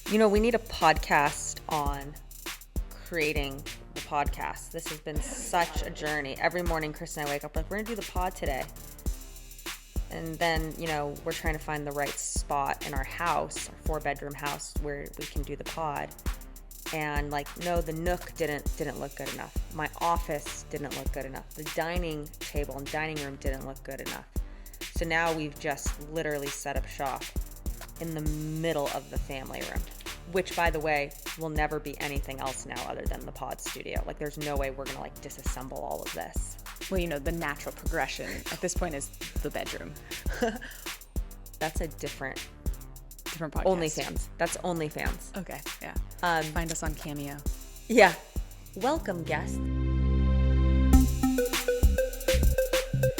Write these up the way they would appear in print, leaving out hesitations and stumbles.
You know, we need a podcast on creating the podcast. This has been such a journey. Every morning, Chris and I wake up like, we're going to do the pod today. And then, you know, we're trying to find the right spot in our house, our 4-bedroom house, where we can do the pod. And like, no, the nook didn't look good enough. My office didn't look good enough. The dining table and dining room didn't look good enough. So now we've just literally set up shop in the middle of the family room, which, by the way, will never be anything else now other than the pod studio. Like, there's no way we're gonna like disassemble all of this. Well, you know, the natural progression at this point is the bedroom. That's a different podcast. OnlyFans. That's OnlyFans. Okay, yeah. Find us on Cameo. Yeah. Welcome, guest.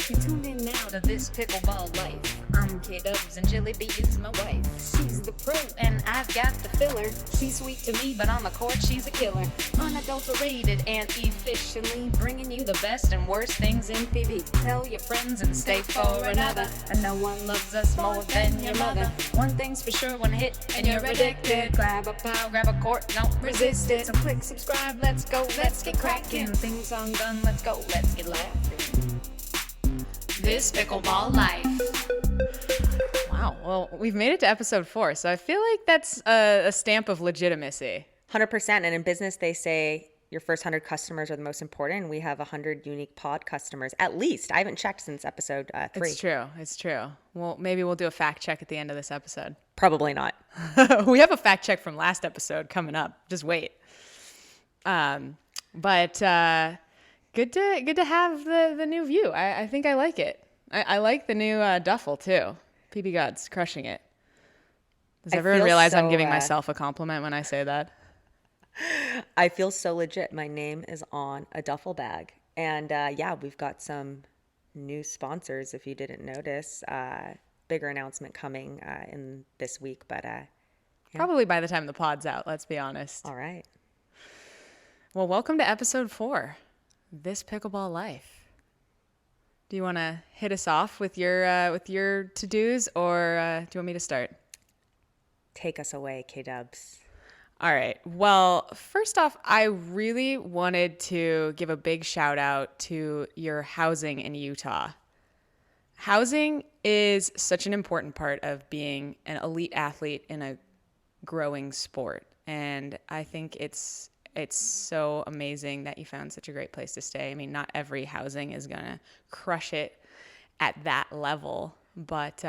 You tuned in now to this pickleball life. I'm K-Dubs and Jilly B is my wife. She's the pro and I've got the filler. She's sweet to me, but on the court she's a killer. Unadulterated and efficiently bringing you the best and worst things in PB. Tell your friends and stay for another. And no one loves us more than your mother. One thing's for sure, one hit and you're addicted. Grab a pile, grab a court, don't resist it. So click subscribe, let's go, let's get cracking. Theme song done, let's go, let's get laughing. This pickleball life. Wow. Well, we've made it to episode 4, so I feel like that's a stamp of legitimacy. 100%. And in business, they say your first 100 customers are the most important. We have 100 unique pod customers, at least. I haven't checked since episode 3. It's true. Well, maybe we'll do a fact check at the end of this episode. Probably not. We have a fact check from last episode coming up. Just wait. But good to have the new view. I think I like it. I like the new duffel too. PB God's crushing it. Does everyone realize I'm giving myself a compliment when I say that? I feel so legit. My name is on a duffel bag. And yeah, we've got some new sponsors, if you didn't notice. Bigger announcement coming in this week. But yeah. Probably by the time the pod's out, let's be honest. All right. Well, welcome to episode 4, This Pickleball Life. Do you want to hit us off with your to-dos, or do you want me to start? Take us away, K-Dubs. All right. Well, first off, I really wanted to give a big shout out to your housing in Utah. Housing is such an important part of being an elite athlete in a growing sport. And I think it's so amazing that you found such a great place to stay. I mean, not every housing is going to crush it at that level, but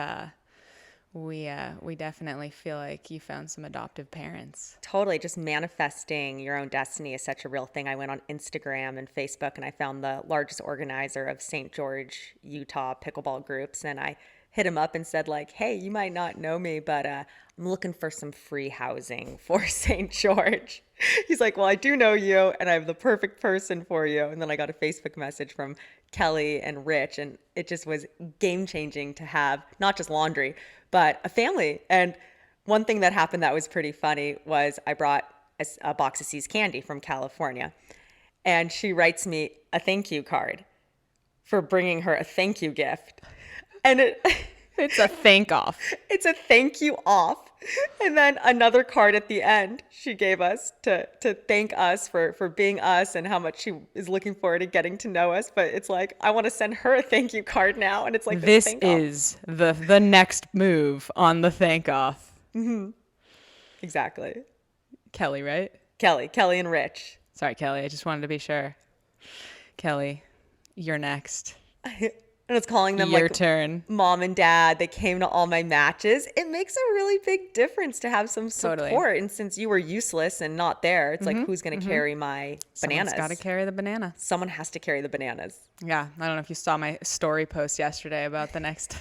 we definitely feel like you found some adoptive parents. Totally. Just manifesting your own destiny is such a real thing. I went on Instagram and Facebook and I found the largest organizer of St. George, Utah pickleball groups. And I hit him up and said like, hey, you might not know me, but I'm looking for some free housing for St. George. He's like, well, I do know you and I have the perfect person for you. And then I got a Facebook message from Kelly and Rich, and it just was game changing to have not just laundry, but a family. And one thing that happened that was pretty funny was I brought a box of C's candy from California, and she writes me a thank you card for bringing her a thank you gift. And it's a thank off. It's a thank you off. And then another card at the end she gave us to thank us for being us and how much she is looking forward to getting to know us. But it's like, I want to send her a thank you card now. And it's like, this is the next move on the thank off. Mm-hmm. Exactly. Kelly, right? Kelly and Rich. Sorry, Kelly. I just wanted to be sure. Kelly, you're next. And it's calling them your like turn. Mom and Dad. They came to all my matches. It makes a really big difference to have some support. Totally. And since you were useless and not there, it's like, who's going to carry my bananas? Someone's got to carry the banana. Someone has to carry the bananas. Yeah. I don't know if you saw my story post yesterday about the next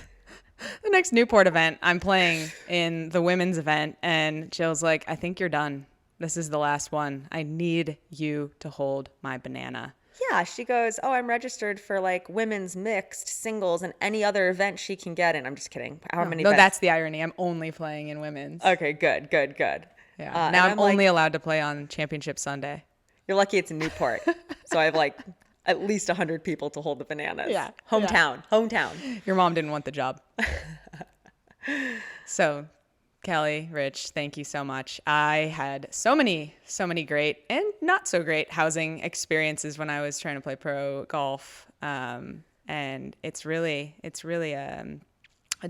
Newport event. I'm playing in the women's event, and Jill's like, I think you're done. This is the last one. I need you to hold my banana. Yeah, she goes, oh, I'm registered for like women's mixed singles and any other event she can get in. I'm just kidding. How many events? That's the irony. I'm only playing in women's. Okay, good. Yeah. Now I'm only allowed to play on Championship Sunday. You're lucky it's in Newport. So I have like at least 100 people to hold the bananas. Yeah. Hometown. Your mom didn't want the job. So Kelly, Rich, thank you so much. I had so many great and not so great housing experiences when I was trying to play pro golf. And it's really a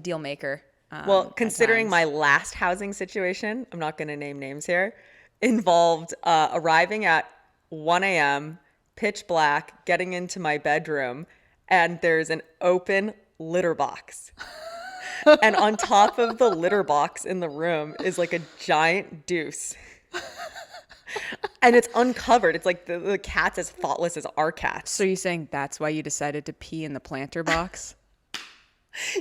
deal maker. Well, considering times. my last housing situation, I'm not going to name names here, involved arriving at 1 a.m., pitch black, getting into my bedroom, and there's an open litter box. And on top of the litter box in the room is like a giant deuce. And it's uncovered. It's like the cat's as thoughtless as our cats. So you're saying that's why you decided to pee in the planter box?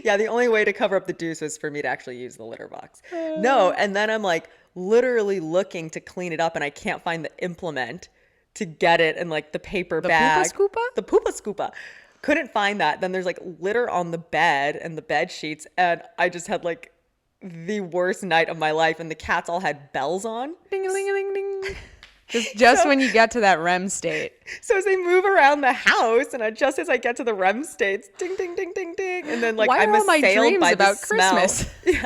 Yeah, the only way to cover up the deuce was for me to actually use the litter box. No, and then I'm like literally looking to clean it up, and I can't find the implement to get it in like the paper bag. Poopa scoopa? The poopa scoopa. Couldn't find that. Then there's like litter on the bed and the bed sheets, and I just had like the worst night of my life, and the cats all had bells on. Ding-a-ling-a-ling-ding. Just when you get to that REM state. So as they move around the house, and just as I get to the REM states, ding, ding, ding, ding, ding, and then like Why I'm are all my assailed dreams by about the smell. Christmas? Yeah,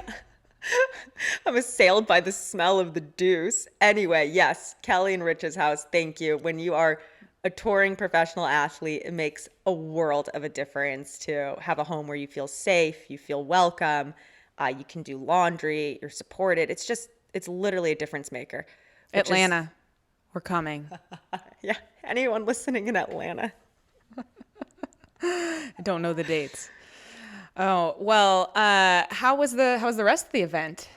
I'm assailed by the smell of the deuce. Anyway, yes, Kelly and Rich's house. Thank you. When you are a touring professional athlete, it makes a world of a difference to have a home where you feel safe, you feel welcome, you can do laundry, you're supported. It's literally a difference maker. Atlanta, we're coming. Yeah, anyone listening in Atlanta. I don't know the dates. Oh, well, how was the rest of the event?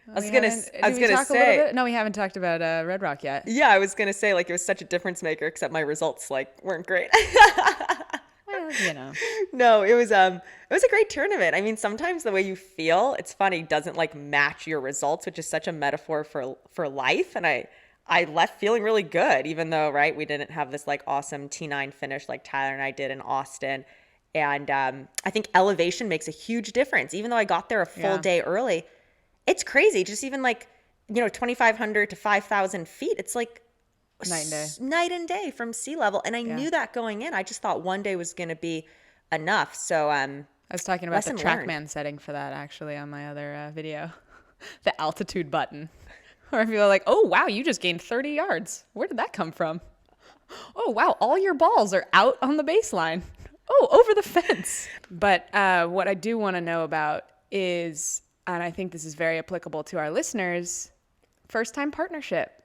I was gonna say, no, we haven't talked about Red Rock yet. Yeah, I was gonna say like it was such a difference maker, except my results like weren't great. Well, you know. No, it was a great tournament. I mean, sometimes the way you feel, it's funny, doesn't like match your results, which is such a metaphor for life. And I left feeling really good, even though, right, we didn't have this like awesome T9 finish like Tyler and I did in Austin. And I think elevation makes a huge difference. Even though I got there a full day early, it's crazy. Just even like, 2,500 to 5,000 feet, it's like night and day from sea level. And I knew that going in. I just thought one day was going to be enough. So I was talking about the TrackMan setting for that actually on my other video, the altitude button, where I feel like, oh, wow, you just gained 30 yards. Where did that come from? Oh, wow, all your balls are out on the baseline. Oh, over the fence. But what I do want to know about is, and I think this is very applicable to our listeners, first-time partnership.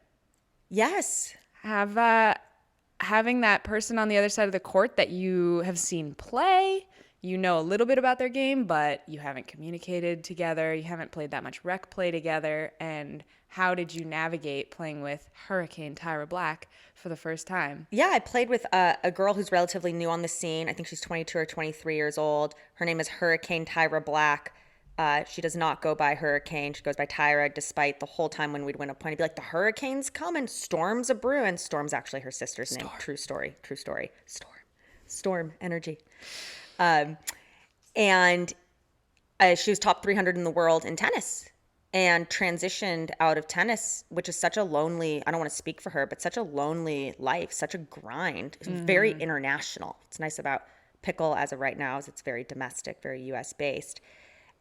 Yes. Having that person on the other side of the court that you have seen play, you know a little bit about their game, but you haven't communicated together, you haven't played that much rec play together, and how did you navigate playing with Hurricane Tyra Black for the first time? Yeah, I played with a girl who's relatively new on the scene. I think she's 22 or 23 years old. Her name is Hurricane Tyra Black. She does not go by Hurricane. She goes by Tyra, despite the whole time when we'd win a point, I'd be like, the hurricane's coming. Storm's a brewing. Storm's actually her sister's name. True story. Storm energy. And she was top 300 in the world in tennis and transitioned out of tennis, which is such a lonely, I don't want to speak for her, but such a lonely life, such a grind. It's very international. What's nice about Pickle as of right now is it's very domestic, very US based.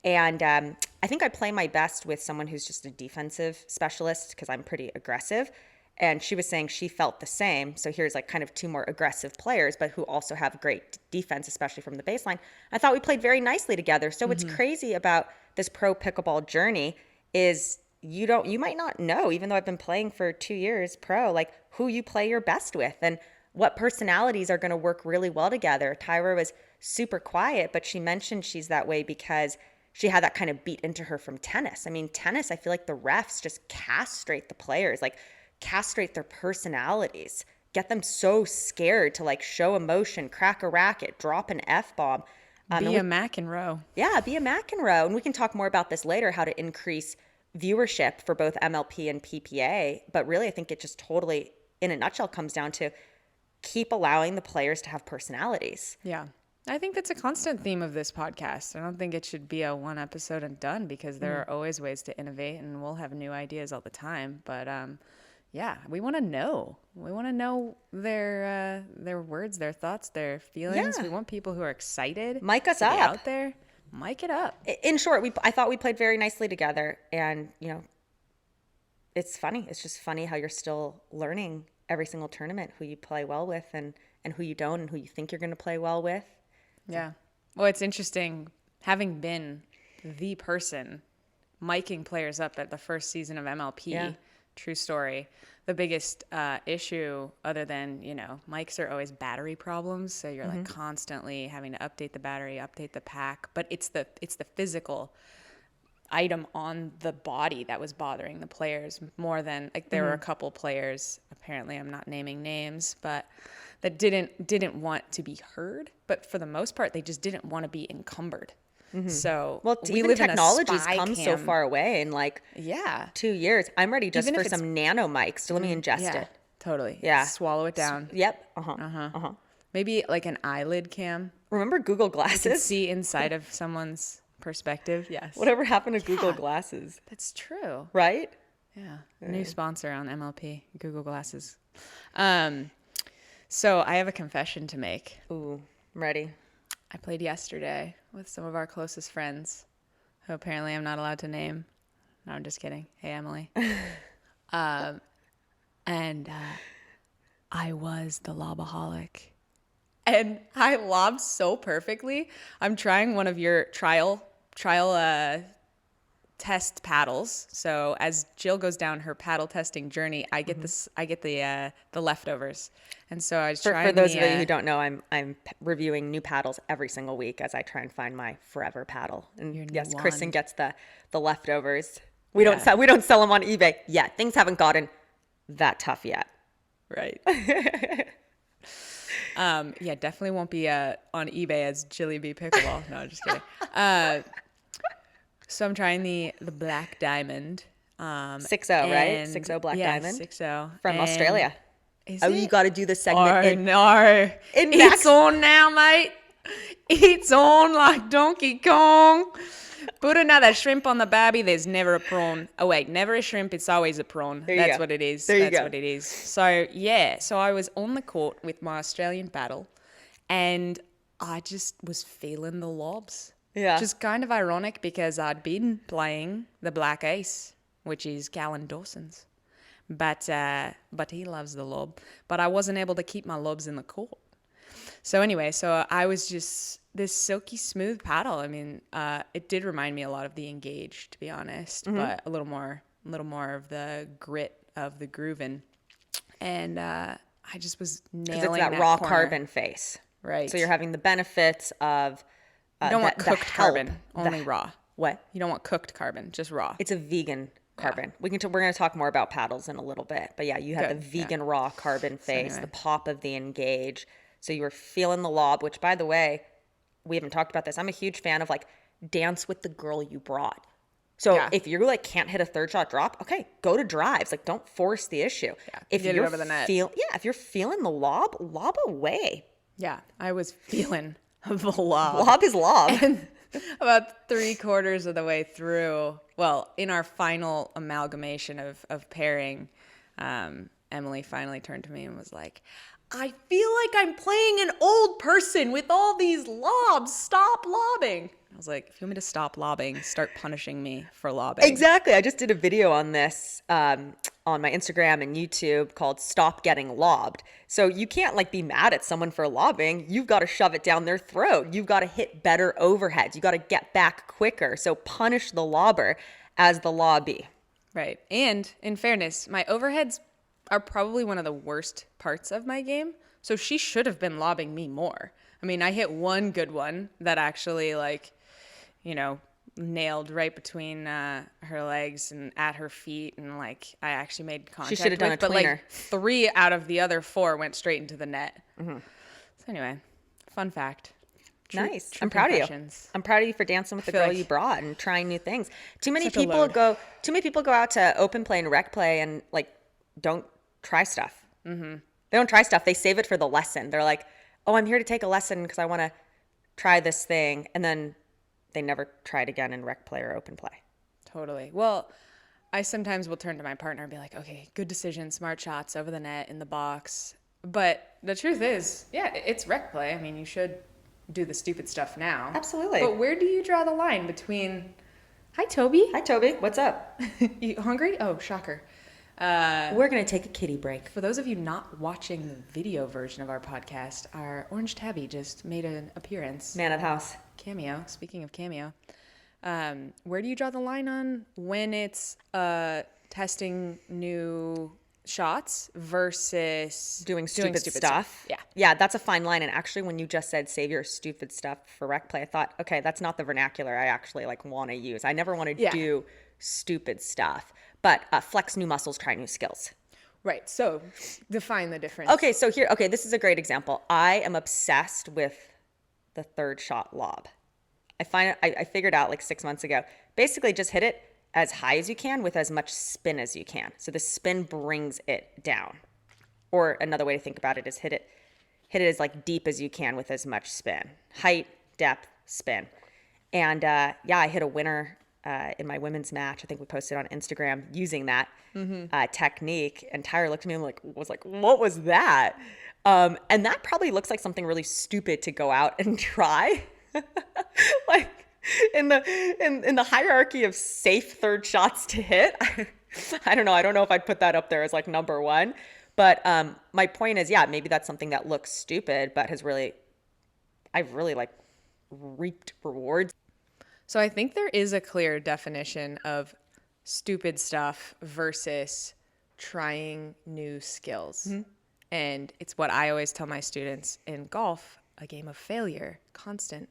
And I think I play my best with someone who's just a defensive specialist because I'm pretty aggressive. And she was saying she felt the same. So here's like kind of two more aggressive players, but who also have great defense, especially from the baseline. I thought we played very nicely together. So what's crazy about this pro pickleball journey is you might not know, even though I've been playing for 2 years pro, like who you play your best with and what personalities are going to work really well together. Tyra was super quiet, but she mentioned she's that way because she had that kind of beat into her from tennis. I mean, tennis, I feel like the refs just castrate the players, like castrate their personalities, get them so scared to like show emotion, crack a racket, drop an F-bomb. Be a McEnroe. Yeah, be a McEnroe. And we can talk more about this later, how to increase viewership for both MLP and PPA. But really, I think it just totally, in a nutshell, comes down to keep allowing the players to have personalities. Yeah. I think that's a constant theme of this podcast. I don't think it should be a one episode and done because there are always ways to innovate and we'll have new ideas all the time. But yeah, we want to know. We want to know their words, their thoughts, their feelings. Yeah. We want people who are excited. Mic us to be up. out there. mic it up. In short, I thought we played very nicely together, and it's funny. It's just funny how you're still learning every single tournament who you play well with and who you don't, and who you think you're going to play well with. Yeah. Well, it's interesting having been the person miking players up at the first season of MLP. Yeah. True story. The biggest issue, other than, mics are always battery problems. So you're like constantly having to update the battery, update the pack. But it's the physical item on the body that was bothering the players more than, like, there were a couple players, apparently I'm not naming names, but that didn't want to be heard. But for the most part, they just didn't want to be encumbered. So we even live technology's in a come so far away in 2 years. I'm ready just Even for if some nano mics to let me ingest it. Totally. Yeah. Swallow it down. Yep. Maybe like an eyelid cam. Remember Google You can Glasses? see inside of someone's perspective. Yes. Whatever happened to Google Glasses? That's true. Right? Yeah. New sponsor on MLP, Google Glasses. So I have a confession to make. Ooh, I'm ready. I played yesterday with some of our closest friends, who apparently I'm not allowed to name. No, I'm just kidding. Hey, Emily. And I was the Lobaholic. And I lobbed so perfectly. I'm trying one of your trial test paddles. So as Jill goes down her paddle testing journey, I get the leftovers. And so I was trying. For those of you who don't know, I'm reviewing new paddles every single week as I try and find my forever paddle. And yes, Kristin gets the leftovers. We don't sell them on eBay yet. Things haven't gotten that tough yet. Right. Definitely won't be on eBay as Jilly B Pickleball. No, just kidding. So I'm trying the Black Diamond. 6-0, right? 6-0 Black Diamond. 6-0. From Australia. Is You got to do the segment. No. It's on now, mate. It's on like Donkey Kong. Put another shrimp on the barbie. There's never a prawn. Oh, wait. Never a shrimp. It's always a prawn. That's what it is. That's what it is. So, yeah. So I was on the court with my Australian paddle, and I just was feeling the lobs. Yeah. Which is kind of ironic because I'd been playing the Black Ace, which is Callan Dawson's. But he loves the lob. But I wasn't able to keep my lobs in the court. So anyway, I was just this silky smooth paddle. I mean, it did remind me a lot of the Engage, to be honest, but a little more of the grit of the GRUVN. And I just was nailing it's that raw carbon face. Right. So you're having the benefits of you don't want cooked carbon, only raw. What? You don't want cooked carbon, just raw. It's a vegan carbon. We're going to talk more about paddles in a little bit. But yeah, you have the vegan raw carbon face, the pop of the Engage. So you were feeling the lob, which, by the way, we haven't talked about this. I'm a huge fan of dance with the girl you brought. So if you can't hit a third shot drop, okay, go to drives. Don't force the issue. Yeah, if get you're it over the net. If you're feeling the lob away. Yeah, I was feeling the lob. Lob is lob. And about 3/4 of the way through, well, in our final amalgamation of pairing, Emily finally turned to me and was like, I feel like I'm playing an old person with all these lobs. Stop lobbing. I was like, if you want me to stop lobbing, start punishing me for lobbing. Exactly. I just did a video on this on my Instagram and YouTube called Stop Getting Lobbed. So you can't be mad at someone for lobbing. You've got to shove it down their throat. You've got to hit better overheads. You got to get back quicker. So punish the lobber as the lobby. Right. And in fairness, my overheads are probably one of the worst parts of my game. So she should have been lobbing me more. I mean, I hit one good one that actually nailed right between her legs and at her feet, and I actually made contact. She should have done a tweener. But 3 out of the other 4 went straight into the net. Mm-hmm. So anyway, fun fact. Nice. True I'm proud of you. confessions. I'm proud of you for dancing with the girl you brought and trying new things. Too many people load. go out to open play and rec play and don't try stuff. Mm-hmm. They don't try stuff. They save it for the lesson. They're like, oh, I'm here to take a lesson because I want to try this thing. And then they never try it again in rec play or open play. Totally. Well, I sometimes will turn to my partner and be like, okay, good decision, smart shots over the net, in the box. But the truth is, yeah, it's rec play. I mean, you should do the stupid stuff now. Absolutely. But where do you draw the line between... Hi, Toby. Hi, Toby. What's up? You hungry? Oh, shocker. We're going to take a kitty break. For those of you not watching the video version of our podcast, our orange tabby just made an appearance. Man of the house. Cameo. Speaking of cameo. Where do you draw the line on when it's testing new shots versus doing stupid stuff? Yeah, that's a fine line. And actually, when you just said save your stupid stuff for rec play, I thought, okay, that's not the vernacular I actually like want to use. I never want to do stupid stuff, but flex new muscles, try new skills. Right. So define the difference. Okay, so this is a great example. I am obsessed with the third shot lob. I figured out like 6 months ago, basically just hit it as high as you can with as much spin as you can. So the spin brings it down. Or another way to think about it is hit it as like deep as you can with as much spin. Height, depth, spin. And I hit a winner in my women's match. I think we posted on Instagram using that technique. And Tyra looked at me and was like, what was that? And that probably looks like something really stupid to go out and try. Like in the hierarchy of safe third shots to hit, I don't know. I don't know if I'd put that up there as like number one. But my point is, maybe that's something that looks stupid, but I've really like reaped rewards. So I think there is a clear definition of stupid stuff versus trying new skills. Mm-hmm. And it's what I always tell my students in golf, a game of failure, constant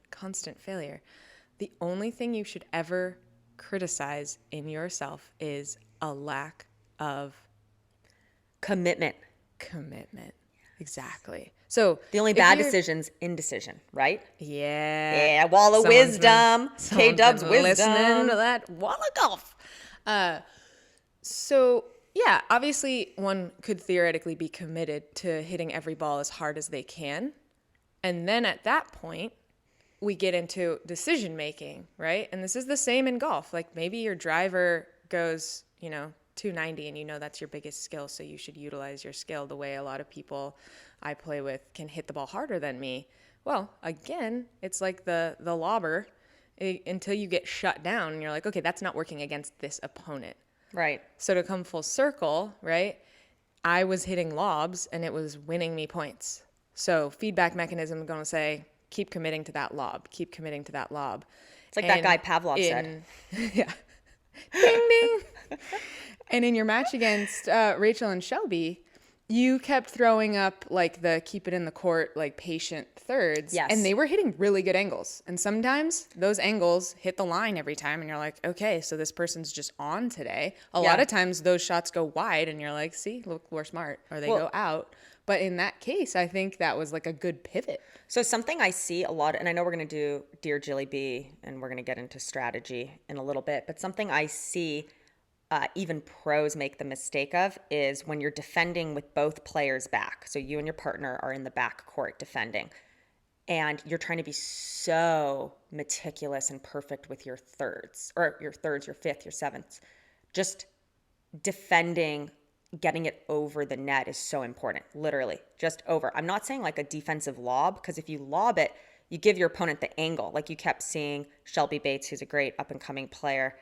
failure. The only thing you should ever criticize in yourself is a lack of commitment. Exactly. So the only bad decision's indecision, right? Yeah. Wall of wisdom. K-Dub's wisdom. Listening to that wall of golf. So yeah, obviously one could theoretically be committed to hitting every ball as hard as they can. And then at that point, we get into decision making, right? And this is the same in golf. Like maybe your driver goes, 290 and that's your biggest skill. So you should utilize your skill the way a lot of people I play with can hit the ball harder than me. Well, again, it's like the lobber until you get shut down and you're like, okay, that's not working against this opponent. Right. So to come full circle, right? I was hitting lobs and it was winning me points. So feedback mechanism is going to say, keep committing to that lob. Keep committing to that lob. It's like that guy Pavlov said. Yeah. Ding, ding. And in your match against Rachel and Shelby, you kept throwing up like the keep it in the court, like patient thirds. Yes. And they were hitting really good angles. And sometimes those angles hit the line every time. And you're like, okay, so this person's just on today. A lot of times those shots go wide and you're like, see, look, we're smart. Or they go out. But in that case, I think that was like a good pivot. So something I see a lot, and I know we're going to do DearJilly B, and we're going to get into strategy in a little bit, but something I see even pros make the mistake of is when you're defending with both players back. So you and your partner are in the back court defending, and you're trying to be so meticulous and perfect with your thirds, your fifth, your sevenths. Just defending, getting it over the net is so important. Literally, just over. I'm not saying like a defensive lob, because if you lob it, you give your opponent the angle. Like you kept seeing Shelby Bates, who's a great up-and-coming player,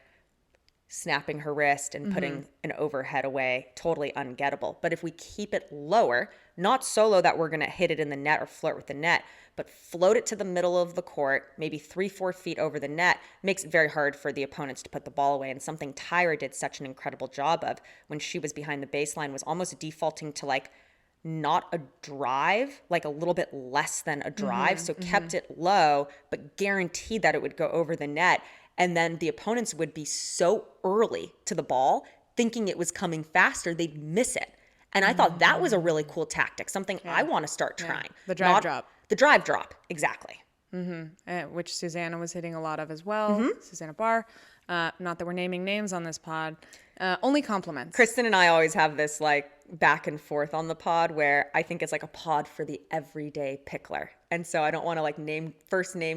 snapping her wrist and putting an overhead away, totally ungettable. But if we keep it lower, not so low that we're going to hit it in the net or flirt with the net, but float it to the middle of the court, maybe 3-4 feet over the net, makes it very hard for the opponents to put the ball away. And something Tyra did such an incredible job of when she was behind the baseline was almost defaulting to like not a drive, like a little bit less than a drive. So kept it low, but guaranteed that it would go over the net. And then the opponents would be so early to the ball, thinking it was coming faster, they'd miss it. And I thought that was a really cool tactic, something I want to start trying. The drive drop. The drive drop, exactly. Which Susanna was hitting a lot of as well. Susanna Barr. Not that we're naming names on this pod. Only compliments. Kristin and I always have this like back and forth on the pod where I think it's like a pod for the everyday pickler. And so I don't want to like name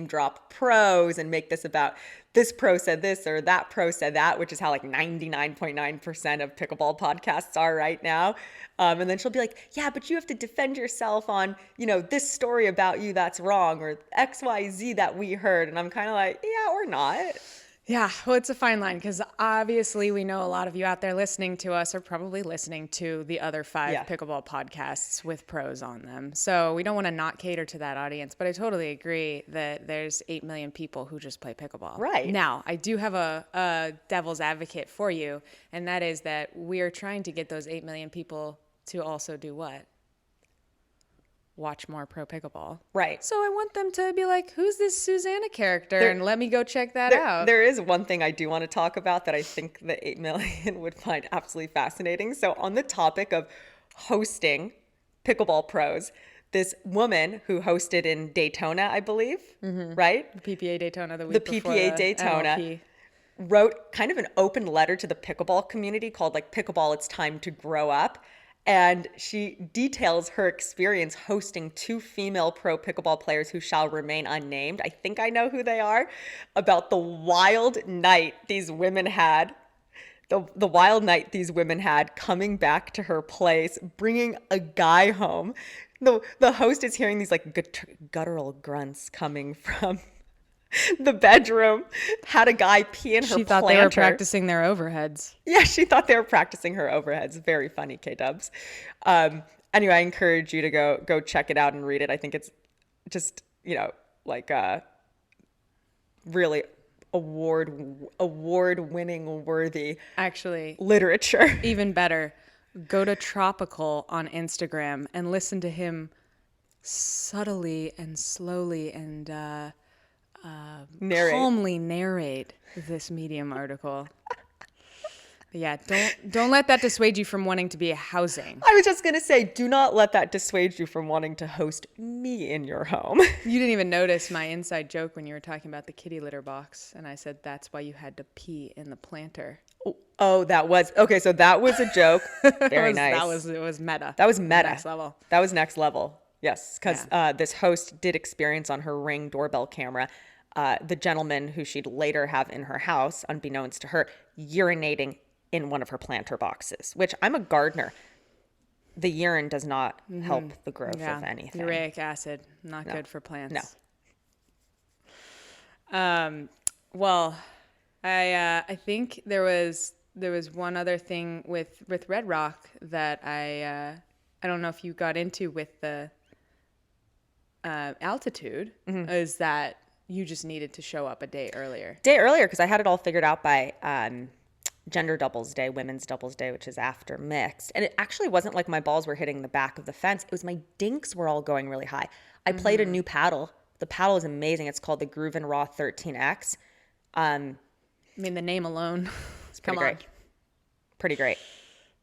drop pros and make this about this pro said this or that pro said that, which is how like 99.9% of pickleball podcasts are right now. And then she'll be like, yeah, but you have to defend yourself on, you know, this story about you that's wrong or XYZ that we heard. And I'm kind of like, yeah, or not. Yeah, well, it's a fine line because obviously we know a lot of you out there listening to us are probably listening to the other 5 pickleball podcasts with pros on them. So we don't want to not cater to that audience, but I totally agree that there's 8 million people who just play pickleball. Right. Now, I do have a devil's advocate for you, and that is that we are trying to get those 8 million people to also do what? Watch more pro pickleball. Right. So I want them to be like, who's this Susanna character? And let me go check that out. There is one thing I do want to talk about that I think the 8 million would find absolutely fascinating. So on the topic of hosting pickleball pros, this woman who hosted in Daytona, I believe, right? The PPA Daytona the week before PPA Daytona MLP. wrote kind of an open letter to the pickleball community called like Pickleball, It's Time to Grow Up. And she details her experience hosting 2 female pro pickleball players who shall remain unnamed. I think I know who they are. About the wild night these women had. The wild night these women had coming back to her place, bringing a guy home. The host is hearing these like guttural grunts coming from the bedroom, had a guy pee in her planter. She thought they were practicing their overheads. Yeah, she thought they were practicing her overheads. Very funny, K-dubs. Anyway, I encourage you to go check it out and read it. I think it's just, you know, like really award-winning worthy Actually, literature. even better, go to Tropical on Instagram and listen to him subtly and slowly and calmly narrate this Medium article. But yeah, don't let that dissuade you from wanting to be a housing. I was just going to say, do not let that dissuade you from wanting to host me in your home. You didn't even notice my inside joke when you were talking about the kitty litter box. And I said, that's why you had to pee in the planter. Oh, that was, okay, so that was a joke. Very nice. It was meta. That was meta. Next level. That was next level. Yes, because this host did experience on her Ring doorbell camera the gentleman who she'd later have in her house, unbeknownst to her, urinating in one of her planter boxes, which I'm a gardener. The urine does not help the growth of anything. Uric acid, not good for plants. No. Well, I think there was one other thing with Red Rock that I don't know if you got into with the altitude, is that you just needed to show up a day earlier. Because I had it all figured out by gender doubles day, women's doubles day, which is after mixed. And it actually wasn't like my balls were hitting the back of the fence. It was my dinks were all going really high. I played a new paddle. The paddle is amazing. It's called the GRUVN Raw 13X. I mean, the name alone. It's pretty great. Pretty great.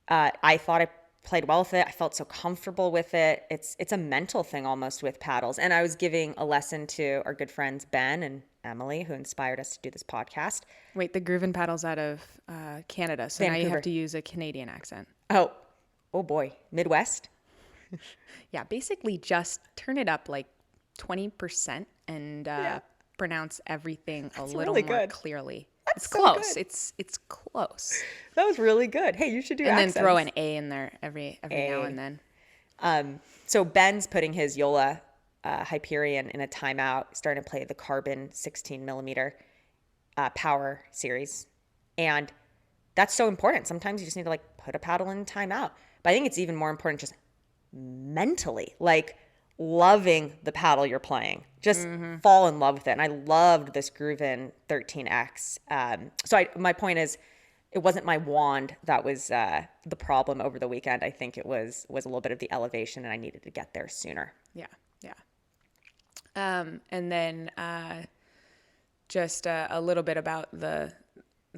I thought I played well with it. I felt so comfortable with it. It's a mental thing almost with paddles. And I was giving a lesson to our good friends Ben and Emily, who inspired us to do this podcast. Wait, the GRUVN paddle's out of Canada, so Vancouver. Now you have to use a Canadian accent. Oh boy, Midwest. Yeah, basically just turn it up like 20% and pronounce everything a little really more good. Clearly. That's It's so close. good. It's close. That was really good. Hey, you should do And accents. then throw an A in there every now and then. So Ben's putting his Yola Hyperion in a timeout, starting to play the Carbon 16 millimeter power series. And that's so important. Sometimes you just need to like put a paddle in timeout. But I think it's even more important just mentally, like loving the paddle you're playing. Just fall in love with it. And I loved this GRUVN 13X. My point is, it wasn't my wand that was the problem over the weekend. I think it was a little bit of the elevation, and I needed to get there sooner. Yeah. And then just a little bit about the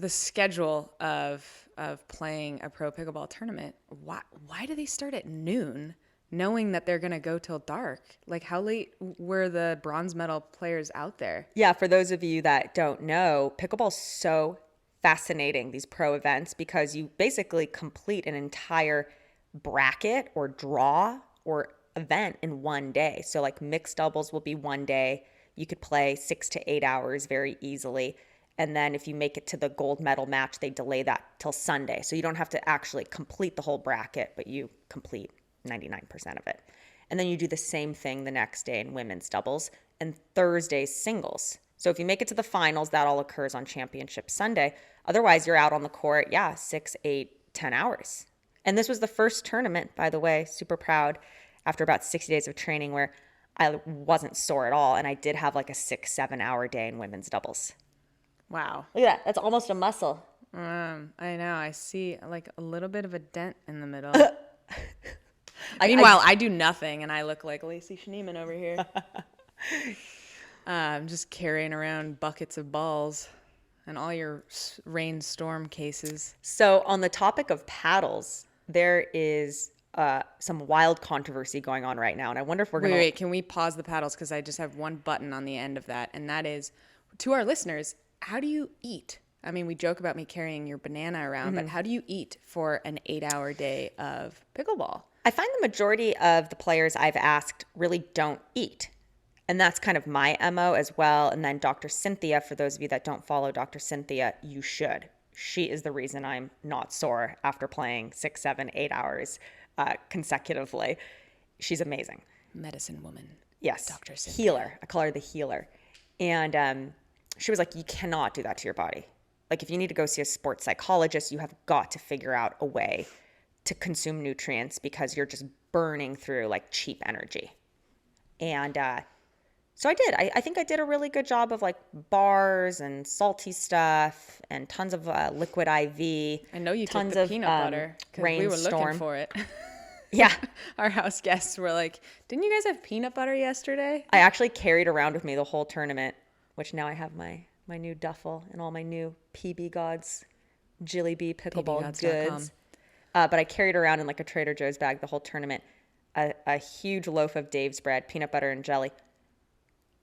schedule of playing a pro pickleball tournament. Why do they start at noon, knowing that they're going to go till dark? Like, how late were the bronze medal players out there? Yeah, for those of you that don't know, pickleball's so fascinating, these pro events, because you basically complete an entire bracket or draw or event in one day. So like mixed doubles will be one day. You could play 6 to 8 hours very easily. And then if you make it to the gold medal match, they delay that till Sunday. So you don't have to actually complete the whole bracket, but you complete 99% of it. And then you do the same thing the next day in women's doubles and Thursday's singles. So if you make it to the finals, that all occurs on Championship Sunday. Otherwise, you're out on the court, 6, 8, 10 hours. And this was the first tournament, by the way, super proud, after about 60 days of training where I wasn't sore at all. And I did have like a 6, 7 hour day in women's doubles. Wow. Look at that. That's almost a muscle. I know. I see like a little bit of a dent in the middle. Meanwhile, I do nothing, and I look like Lacey Schneeman over here. I'm just carrying around buckets of balls and all your rainstorm cases. So on the topic of paddles, there is some wild controversy going on right now, and I wonder if we're going to... Wait, can we pause the paddles? Because I just have one button on the end of that, and that is, to our listeners, how do you eat? I mean, we joke about me carrying your banana around, but how do you eat for an 8-hour day of pickleball? I find the majority of the players I've asked really don't eat. And that's kind of my MO as well. And then Dr. Cynthia, for those of you that don't follow Dr. Cynthia, you should. She is the reason I'm not sore after playing 6, 7, 8 hours consecutively. She's amazing. Medicine woman. Yes. Dr. Cynthia. Healer. I call her the healer. And she was like, you cannot do that to your body. Like if you need to go see a sports psychologist, you have got to figure out a way to consume nutrients because you're just burning through like cheap energy. And so I did. I think I did a really good job of like bars and salty stuff and tons of liquid IV. I know you tons took the of peanut butter because we were looking for it. Yeah. Our house guests were like, didn't you guys have peanut butter yesterday? I actually carried around with me the whole tournament, which now I have my new duffel and all my new PB Gods, Jilly B pickleball goods. But I carried around in like a Trader Joe's bag the whole tournament, a huge loaf of Dave's bread, peanut butter and jelly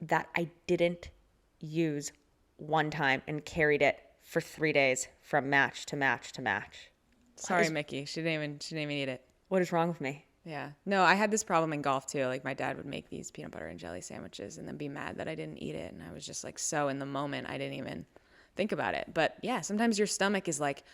that I didn't use one time and carried it for 3 days from match to match to match. Sorry, Mickey. She didn't even eat it. What is wrong with me? Yeah. No, I had this problem in golf too. Like my dad would make these peanut butter and jelly sandwiches and then be mad that I didn't eat it. And I was just like so in the moment, I didn't even think about it. But yeah, sometimes your stomach is like,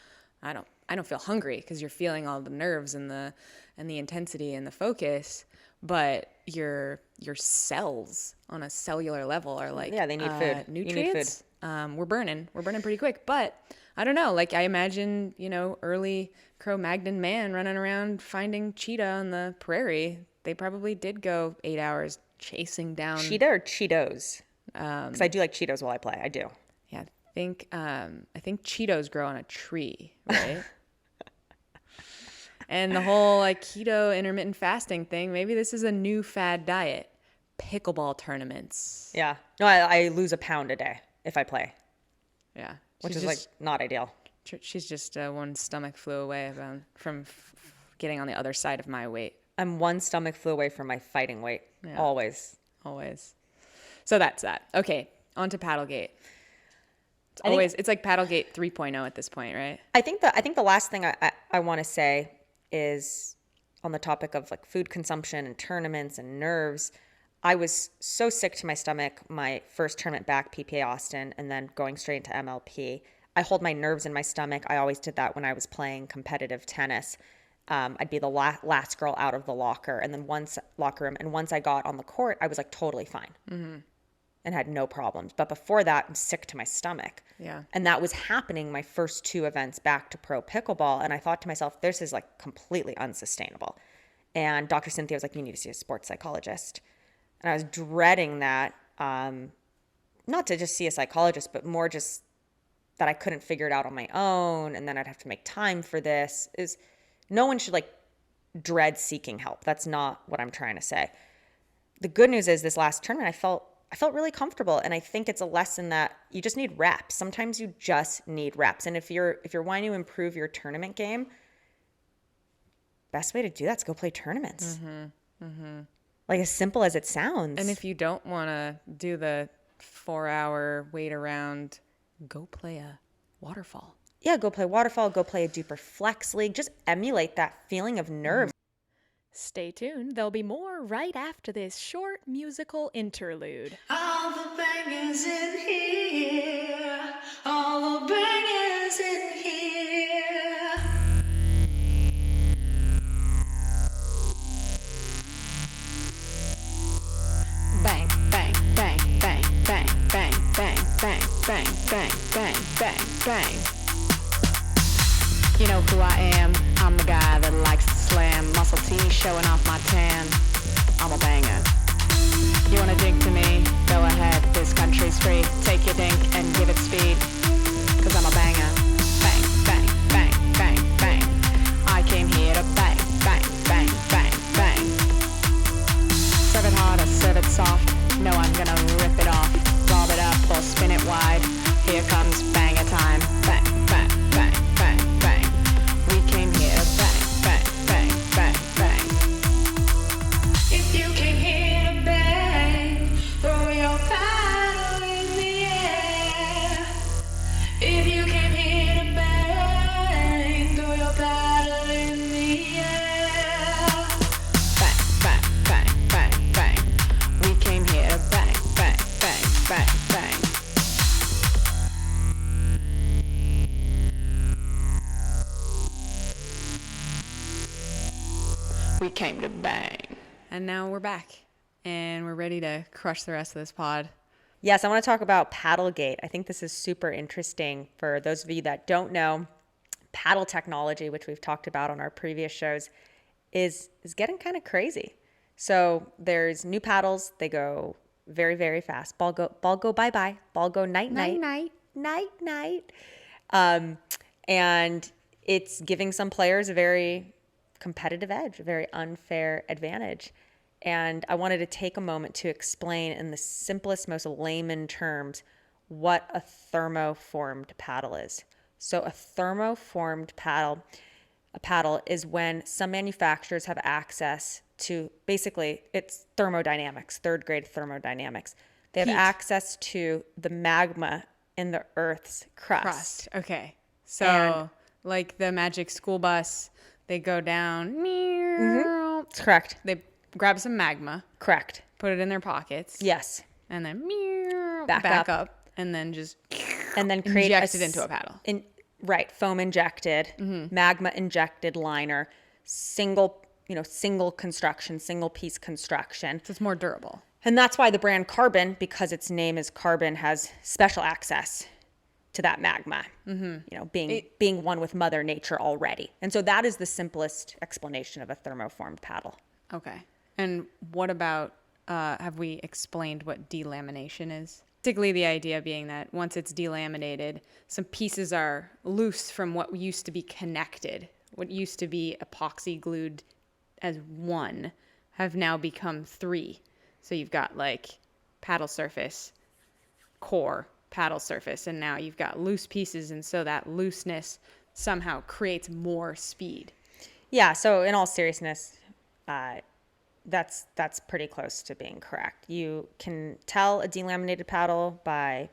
I don't feel hungry because you're feeling all the nerves and the intensity and the focus, but your cells on a cellular level are like, yeah, they need food. Nutrients. You need food. We're burning pretty quick, but I don't know. Like I imagine, early Cro-Magnon man running around finding cheetah on the prairie. They probably did go 8 hours chasing down cheetah or Cheetos. Because I do like Cheetos while I play. I do. Yeah, I think Cheetos grow on a tree, right? And the whole like keto intermittent fasting thing, maybe this is a new fad diet. Pickleball tournaments. Yeah. No, I lose a pound a day if I play. Yeah. Which is like not ideal. She's just one stomach flu away from getting on the other side of my weight. I'm one stomach flu away from my fighting weight. Yeah. Always. So that's that. Okay, on to Paddlegate. It's like Paddlegate 3.0 at this point, right? I think the last thing I want to say is on the topic of like food consumption and tournaments and nerves. I was so sick to my stomach my first tournament back, PPA Austin, and then going straight into MLP. I hold my nerves in my stomach. I always did that when I was playing competitive tennis. I'd be the last girl out of the locker room. And once I got on the court, I was like totally fine and had no problems. But before that, I'm sick to my stomach. Yeah. And that was happening my first 2 events back to pro pickleball. And I thought to myself, this is like completely unsustainable. And Dr. Cynthia was like, you need to see a sports psychologist. And I was dreading that, not to just see a psychologist, but more just that I couldn't figure it out on my own. And then I'd have to make time for this. No one should like dread seeking help. That's not what I'm trying to say. The good news is this last tournament, I felt really comfortable. And I think it's a lesson that you just need reps. Sometimes you just need reps. And if you're wanting to improve your tournament game, best way to do that is go play tournaments. Like as simple as it sounds. And if you don't want to do the 4-hour wait around, go play a waterfall. Yeah, go play waterfall, go play a duper flex league. Just emulate that feeling of nerves. Stay tuned. There'll be more right after this short musical interlude. All the bangers in here. All the bangers in here. Bang, bang, bang, bang, bang, bang, bang, bang, bang, bang, bang, bang, bang. You know who I am? I'm the guy that likes to slam. Muscle T showing off my tan. I'm a banger. You wanna dig to me? Go ahead, this country's free. Take your dink and give it speed. Cause I'm a banger. Bang, bang, bang, bang, bang. I came here to bang, bang, bang, bang, bang. Serve it hard or serve it soft. No, I'm gonna rip it off. Bob it up or spin it wide. Here comes banger time. Bang, bang, bang, bang, bang. We came here to bang, bang, bang, bang, bang. If you came here to bang, throw your paddle in the air. If you came here to bang, throw your paddle in the air. Bang, bang, bang, bang, bang. We came here to bang, bang, bang, bang, bang. We came to bang. And now we're back, and we're ready to crush the rest of this pod. Yes, I want to talk about Paddlegate. I think this is super interesting for those of you that don't know. Paddle technology, which we've talked about on our previous shows, is getting kind of crazy. So there's new paddles. They go very, very fast. Ball go bye-bye. Ball go night-night. Night-night. And it's giving some players a very competitive edge, a very unfair advantage. And I wanted to take a moment to explain in the simplest, most layman terms what a thermoformed paddle is. So a thermoformed paddle, a paddle is when some manufacturers have access to, basically it's thermodynamics, third grade thermodynamics. They have access to the magma in the Earth's crust. Okay. So, And- like the magic school bus, they go down. It's correct. They grab some magma, Correct. put it in their pockets, Yes. and then Back up, and then just And then create inject it into a paddle. Right. Foam injected, magma injected liner, single construction, single piece construction. So it's more durable. And that's why the brand Carbon, because its name is Carbon, has special access to that magma, being one with Mother Nature already. And so that is the simplest explanation of a thermoformed paddle. Okay. And what about, have we explained what delamination is? Basically, the idea being that once it's delaminated, some pieces are loose from what used to be connected. What used to be epoxy glued as one have now become three. So you've got like paddle surface, core, paddle surface, and now you've got loose pieces. And so that looseness somehow creates more speed. Yeah. So in all seriousness, that's pretty close to being correct. You can tell a delaminated paddle by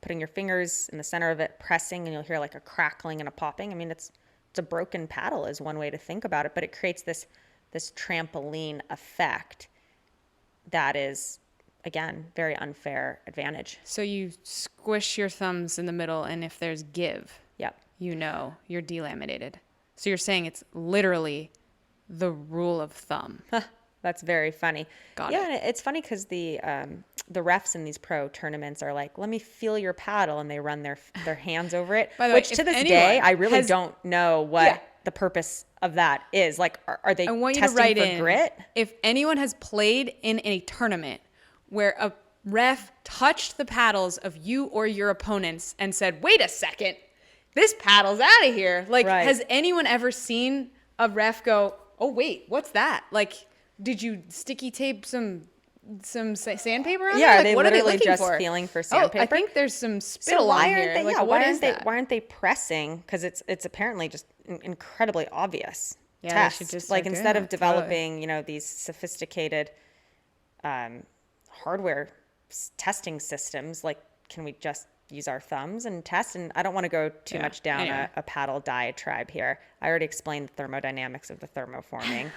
putting your fingers in the center of it, pressing, and you'll hear like a crackling and a popping. I mean, it's a broken paddle is one way to think about it, but it creates this trampoline effect that is, again, very unfair advantage. So you squish your thumbs in the middle, and if there's give, Yep. you know you're delaminated. So you're saying it's literally the rule of thumb. That's very funny. Got yeah, and it's funny because the refs in these pro tournaments are like, "Let me feel your paddle," and they run their hands over it. By the way, which if to this anyone day, I really has- don't know what the purpose of that is. Like, are they I want you to testing write for in grit? if anyone has played in a tournament where a ref touched the paddles of you or your opponents and said, "Wait a second, this paddle's out of here." Like, Right. has anyone ever seen a ref go, "Oh wait, what's that?" Like, did you sticky tape some sandpaper on Yeah, there? are Like, they what are they literally looking just for? feeling for Oh, I sandpaper? think there's some spittle So why on aren't here. they? Like, Yeah, what why is aren't they? that? Why aren't they pressing? Because it's apparently just incredibly obvious. Yeah, they test. should just Like start doing instead of that, totally. developing, these sophisticated hardware testing systems, like can we just use our thumbs and test. And I don't want to go too much down a paddle diatribe here. I already explained the thermodynamics of the thermoforming.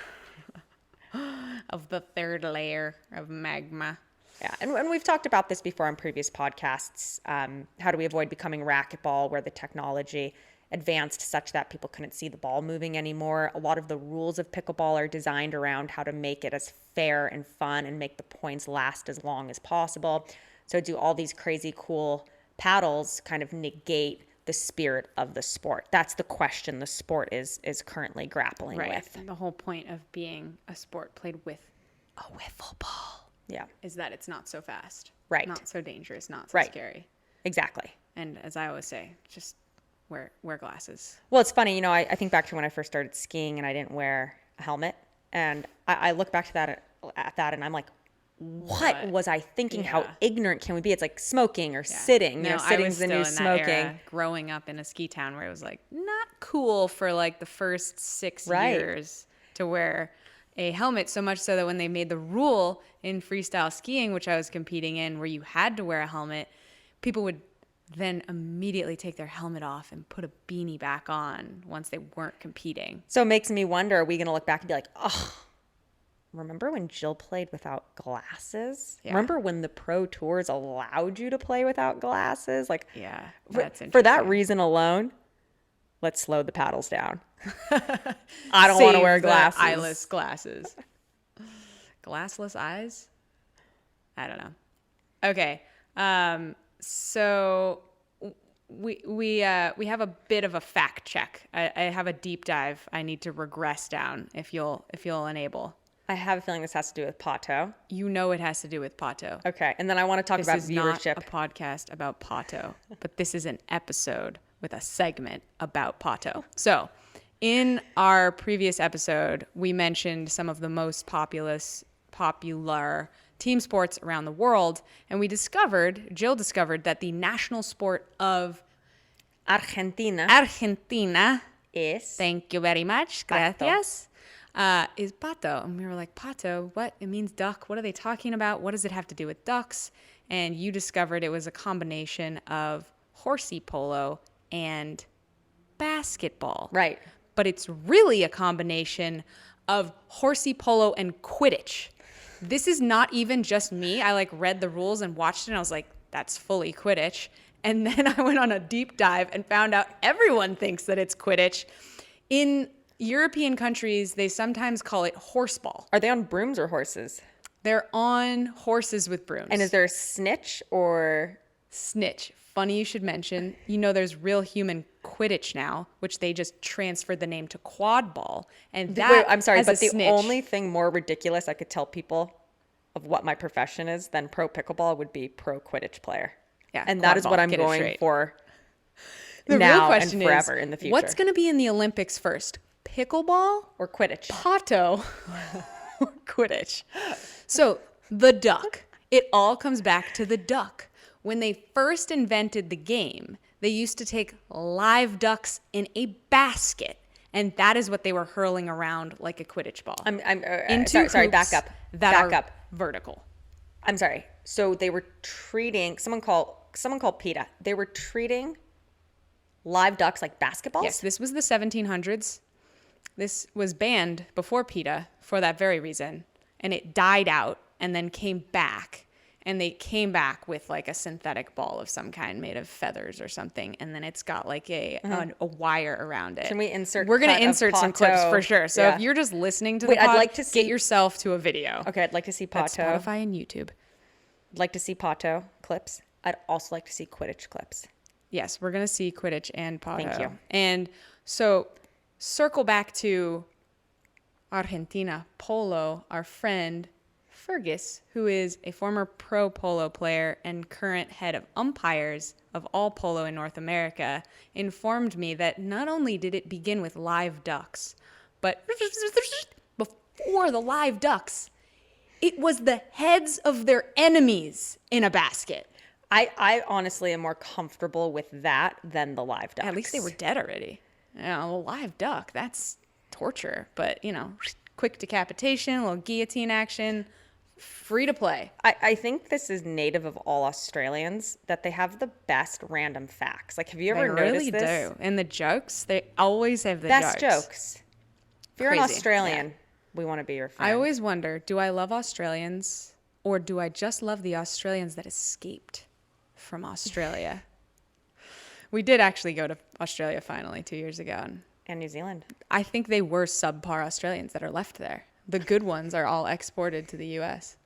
Of the third layer of magma. Yeah, and we've talked about this before on previous podcasts. How do we avoid becoming racquetball, where the technology advanced such that people couldn't see the ball moving anymore? A lot of the rules of pickleball are designed around how to make it as fair and fun and make the points last as long as possible. So do all these crazy cool paddles kind of negate the spirit of the sport? That's the question the sport is currently grappling with. The whole point of being a sport played with a wiffle ball. Yeah. Is that it's not so fast. Right. Not so dangerous, not so scary. Exactly. And as I always say, just wear glasses. Well, it's funny, I think back to when I first started skiing and I didn't wear a helmet. And I look back to that and I'm like, what was I thinking? How ignorant can we be? It's like smoking or sitting. No, sitting's the new smoking. Era, growing up in a ski town where it was like not cool for like the first 6 years to wear a helmet, so much so that when they made the rule in freestyle skiing, which I was competing in, where you had to wear a helmet, people would then immediately take their helmet off and put a beanie back on once they weren't competing. So it makes me wonder, are we going to look back and be like, oh, remember when Jill played without glasses? Yeah. Remember when the pro tours allowed you to play without glasses? Like, yeah, that's for that reason alone, let's slow the paddles down. I don't want to wear glasses. Eyeless glasses. Glassless eyes? I don't know. Okay. So we have a bit of a fact check. I have a deep dive I need to regress down if you'll enable. I have a feeling this has to do with Pato. You know it has to do with Pato. Okay. And then I want to talk about viewership. This is not a podcast about Pato, but this is an episode with a segment about Pato. So in our previous episode, we mentioned some of the most popular team sports around the world, and Jill discovered that the national sport of Argentina is, thank you very much, gracias, is Pato. And we were like, Pato, what? It means duck. What are they talking about? What does it have to do with ducks? And you discovered it was a combination of horsey polo and basketball. Right. But it's really a combination of horsey polo and Quiddich. This is not even just me. I read the rules and watched it and I was like, that's fully Quiddich. And then I went on a deep dive and found out everyone thinks that it's Quiddich. In European countries, they sometimes call it horseball. Are they on brooms or horses? They're on horses with brooms. And is there a snitch or? Snitch. Funny you should mention. There's real human Quiddich now, which they just transferred the name to quad ball. And that Wait, I'm sorry, but the snitch. only thing more ridiculous I could tell people of what my profession is than pro pickleball would be pro Quidditch player. Yeah, and that is what I'm going for the now real question and forever in the future. What's going to be in the Olympics first? Pickleball or Quidditch? Pato or Quidditch? So the duck. It all comes back to the duck. When they first invented the game, they used to take live ducks in a basket, and that is what they were hurling around like a Quidditch ball. Sorry, back up. Back up. Vertical. I'm sorry. So they were treating someone called PETA. They were treating live ducks like basketballs? Yes, this was the 1700s. This was banned before PETA for that very reason, and it died out and then came back. And they came back with a synthetic ball of some kind made of feathers or something. And then it's got a wire around it. Can we insert? We're going to insert some clips for sure. So if you're just listening to the pod, I'd like to see, get yourself to a video. Okay, I'd like to see Pato. That's Spotify and YouTube. I'd like to see Pato clips. I'd also like to see Quidditch clips. Yes, we're going to see Quidditch and Pato. Thank you. And so circle back to Argentina Polo, our friend Fergus, who is a former pro polo player and current head of umpires of all polo in North America, informed me that not only did it begin with live ducks, but before the live ducks, it was the heads of their enemies in a basket. I honestly am more comfortable with that than the live ducks. At least they were dead already. A live duck, that's torture. But, quick decapitation, a little guillotine action. free to play. I think this is native of all Australians, that they have the best random facts. Like, have you ever noticed this? They really do. And the jokes, they always have the Best jokes. If you're an Crazy. Australian, we want to be your friend. I always wonder, do I love Australians or do I just love the Australians that escaped from Australia? We did actually go to Australia finally 2 years ago. And New Zealand. I think they were subpar Australians that are left there. The good ones are all exported to the U.S.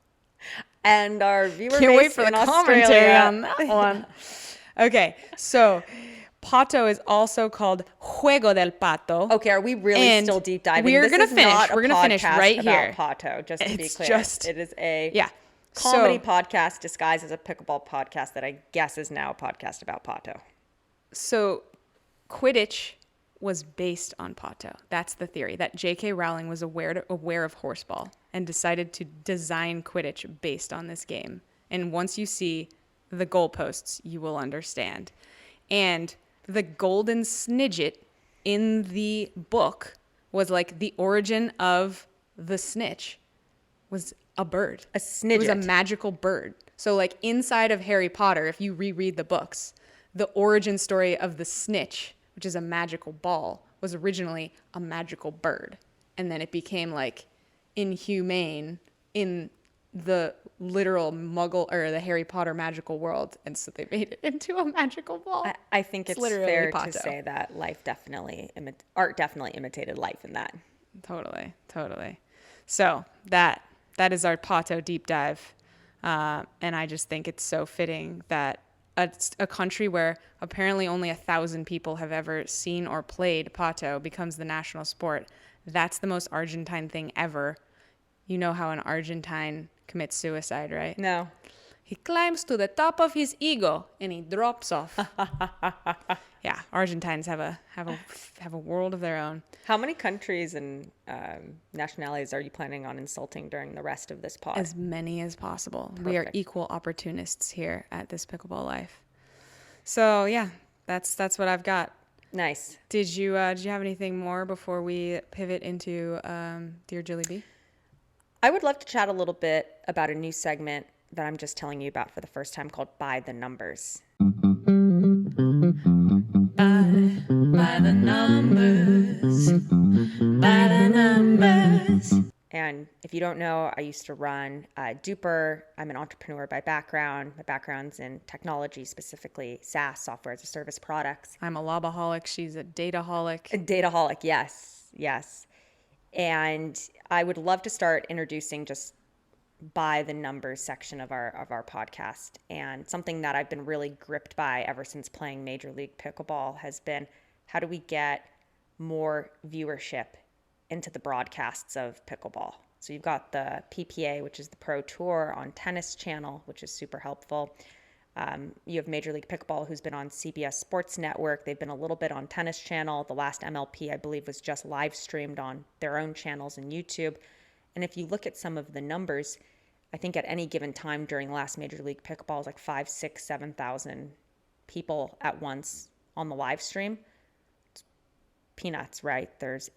And our viewer Can't base wait for the in commentary Australia. on that one. Okay, so Pato is also called Juego del Pato. Okay, are we really And still deep diving? we're This gonna is finish. not a We're gonna finish podcast right about here. Pato, just to be It's clear. just- It is a Yeah. comedy So- podcast disguised as a pickleball podcast that I guess is now a podcast about Pato. So Quidditch was based on Pato. That's the theory, that J.K. Rowling was aware of horseball and decided to design Quidditch based on this game. And once you see the goalposts, you will understand. And the golden snidget in the book was like the origin of the snitch was a bird. A snidget. It was a magical bird. So like inside of Harry Potter, if you reread the books, the origin story of the snitch, which is a magical ball, was originally a magical bird. And then it became like inhumane in the literal Muggle or the Harry Potter magical world. And so they made it into a magical ball. I think it's literally fair Pato. to say that art definitely imitated life in that. Totally. So that is our Pato deep dive. And I just think it's so fitting that a country where apparently only 1,000 people have ever seen or played Pato becomes the national sport. That's the most Argentine thing ever. You know how an Argentine commits suicide, right? No. He climbs to the top of his ego and he drops off. Yeah, Argentines have a world of their own. How many countries and nationalities are you planning on insulting during the rest of this pod? As many as possible. We are Perfect. equal opportunists here at This Pickleball Life. So yeah, that's what I've got. Nice. Did you have anything more before we pivot into Dear Jilly B? I would love to chat a little bit about a new segment that I'm just telling you about for the first time called By the Numbers. By the numbers, by the numbers. And if you don't know, I used to run Duper. I'm an entrepreneur by background. My background's in technology, specifically SaaS, software as a service products. I'm a Lobaholic. She's a dataholic. A dataholic, yes. And I would love to start introducing just by the numbers section of our podcast. And something that I've been really gripped by ever since playing Major League Pickleball has been, how do we get more viewership into the broadcasts of pickleball? So you've got the PPA, which is the Pro Tour on Tennis Channel, which is super helpful. You have Major League Pickleball, who's been on CBS Sports Network. They've been a little bit on Tennis Channel. The last MLP, I believe, was just live streamed on their own channels and YouTube. And if you look at some of the numbers, I think at any given time during the last Major League Pickleball, it was like 5,000, 6,000, 7,000 people at once on the live stream. It's peanuts, right? There's,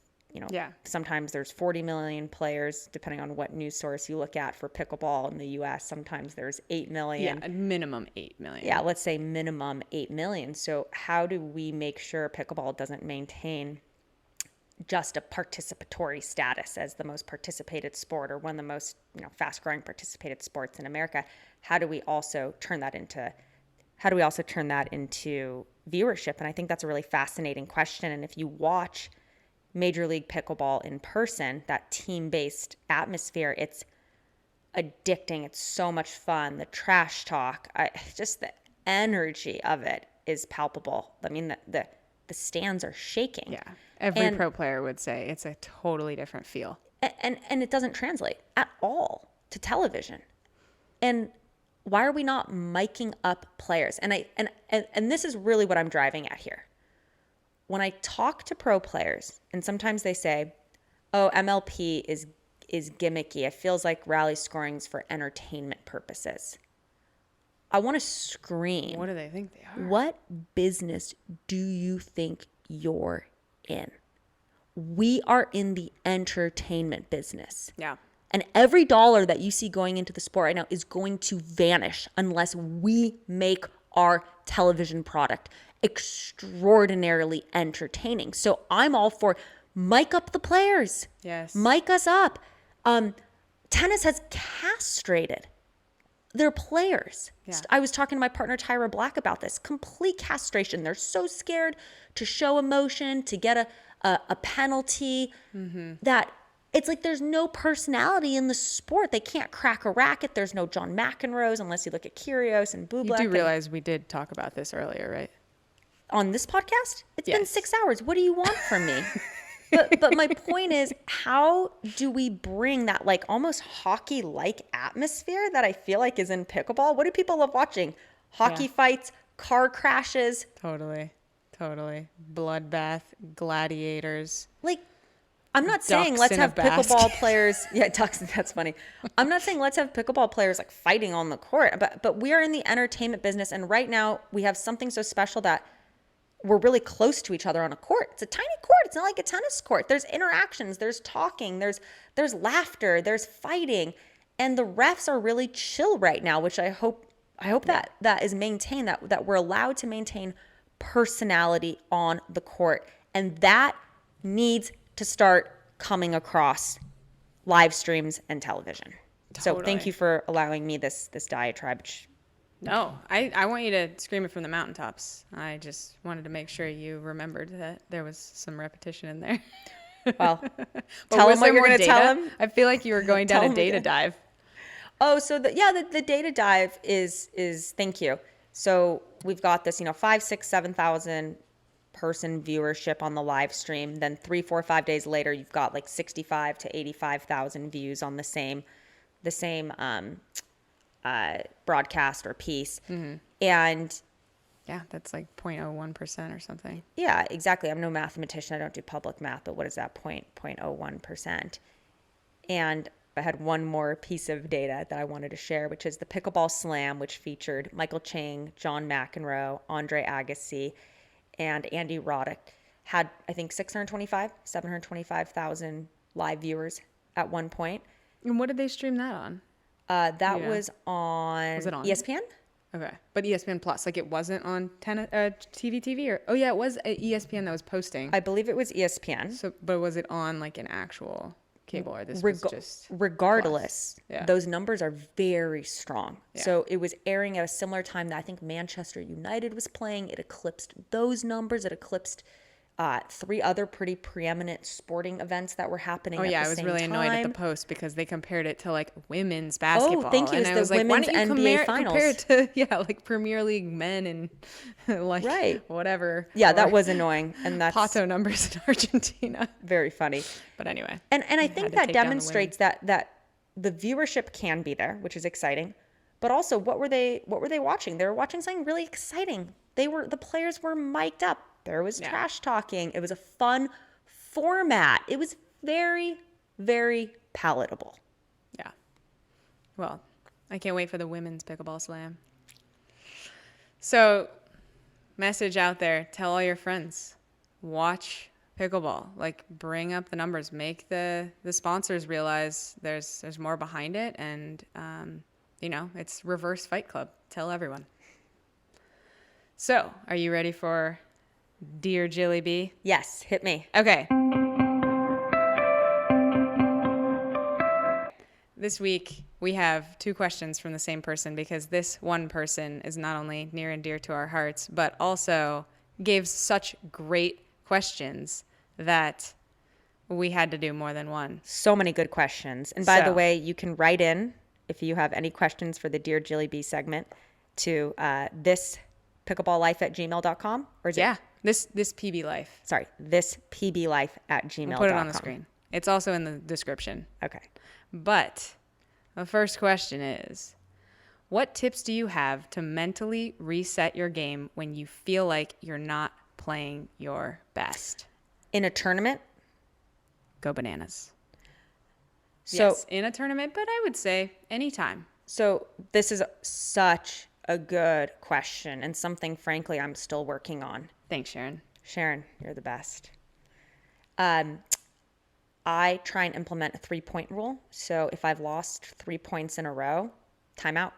sometimes there's 40 million players, depending on what news source you look at for pickleball in the U.S. Sometimes there's 8 million. Yeah, minimum 8 million. Yeah, let's say minimum 8 million. So how do we make sure pickleball doesn't maintain just a participatory status as the most participated sport or one of the most fast-growing participated sports in America? How do we also turn that into viewership? And I think that's a really fascinating question. And if you watch Major League Pickleball in person, that team-based atmosphere, it's addicting. It's so much fun. The trash talk, just the energy of it is palpable. I mean, the stands are shaking. Yeah. Every pro player would say it's a totally different feel. And it doesn't translate at all to television. And why are we not miking up players? And this is really what I'm driving at here. When I talk to pro players, and sometimes they say, "Oh, MLP is gimmicky. It feels like rally scoring's for entertainment purposes." I want to scream. What do they think they are? What business do you think you're in? We are in the entertainment business. Yeah. And every dollar that you see going into the sport right now is going to vanish unless we make our television product extraordinarily entertaining. So I'm all for mic up the players. Yes. Mic us up. Tennis has castrated their players. Yeah. I was talking to my partner Tyra Black about this. Complete castration. They're so scared to show emotion, to get a penalty, that it's like there's no personality in the sport. They can't crack a racket. There's no John McEnroes unless you look at Kyrgios and Bublik. You do realize we did talk about this earlier, right? On this podcast? It's been Yes. 6 hours. What do you want from me? But my point is, how do we bring that like almost hockey-like atmosphere that I feel like is in pickleball? What do people love watching? Hockey fights, car crashes. Totally. Bloodbath, gladiators. Like, I'm not saying Ducks let's in a have basket. pickleball players. Yeah, ducks. That's funny. I'm not saying let's have pickleball players like fighting on the court, but we are in the entertainment business, and right now we have something so special that we're really close to each other on a court. It's a tiny court. It's not like a tennis court. There's interactions. There's talking. There's laughter. There's fighting, and the refs are really chill right now, which I hope that is maintained. That we're allowed to maintain personality on the court, and that needs to start coming across live streams and television. So thank Totally. you for allowing me this diatribe. Which, No, I want you to scream it from the mountaintops. I just wanted to make sure you remembered that there was some repetition in there. well, But tell was them what there you're more going to data? tell them. I feel like you were going Tell down a 'em data again. dive. Oh, so the data dive is thank you. So we've got this, 5, 6, 7,000 person viewership on the live stream. Then 3, 4, 5 days later, you've got like 65 to 85,000 views on the same broadcast or piece. And Yeah, that's like 0.01% or something. yeah, exactly. I'm no mathematician. I don't do public math, but what is that? 0.01%. And I had one more piece of data that I wanted to share, which is the Pickleball Slam, which featured Michael Chang, John McEnroe, Andre Agassi, and Andy Roddick. Had, I think, 725,000 live viewers at one point. And what did they stream that on? That Yeah. was on, Was it on? ESPN? Okay, but ESPN Plus, like it wasn't on TV, or oh yeah, it was ESPN that was posting. I believe it was ESPN. So, but was it on like an actual cable, or this was just Regardless, Plus? Yeah. those numbers are very strong. Yeah. So it was airing at a similar time that I think Manchester United was playing. It eclipsed those numbers. It eclipsed 3 other pretty preeminent sporting events that were happening Oh at yeah, the I was same really annoyed at the time. post because they compared it to like women's basketball. thank you. And It's I the was like, why women's don't you NBA compare finals. it to like Premier League men and like Right. whatever. Yeah, or that was annoying. And that's Pato numbers in Argentina. very funny. But anyway, And I had think to that take down the demonstrates that the viewership can be there, which is exciting. But also, what were they watching? They were watching something really exciting. The players were mic'd up. There was trash talking. It was a fun format. It was very, very palatable. yeah. Well, I can't wait for the women's pickleball slam. So, message out there: tell all your friends, watch pickleball. Like, bring up the numbers, make the sponsors realize there's more behind it, and it's reverse Fight Club. Tell everyone. So, are you ready for Dear Jilly B? Yes, hit me. Okay. This week, we have 2 questions from the same person because this one person is not only near and dear to our hearts, but also gave such great questions that we had to do more than one. So many good questions. And by the So- way, you can write in if you have any questions for the Dear Jilly B segment to this pickleballlife@gmail.com. Or is Yeah, this PB Life. Sorry, this pblife@gmail.com. We'll put it on the screen. It's also in the description. Okay. But the first question is, what tips do you have to mentally reset your game when you feel like you're not playing your best? In a tournament, Go bananas. so Yes, in a tournament, but I would say anytime. so this is such a good question and something, frankly, I'm still working on. Thanks, Sharon. Sharon, you're the best. I try and implement a 3-point rule. So if I've lost 3 points in a row, timeout.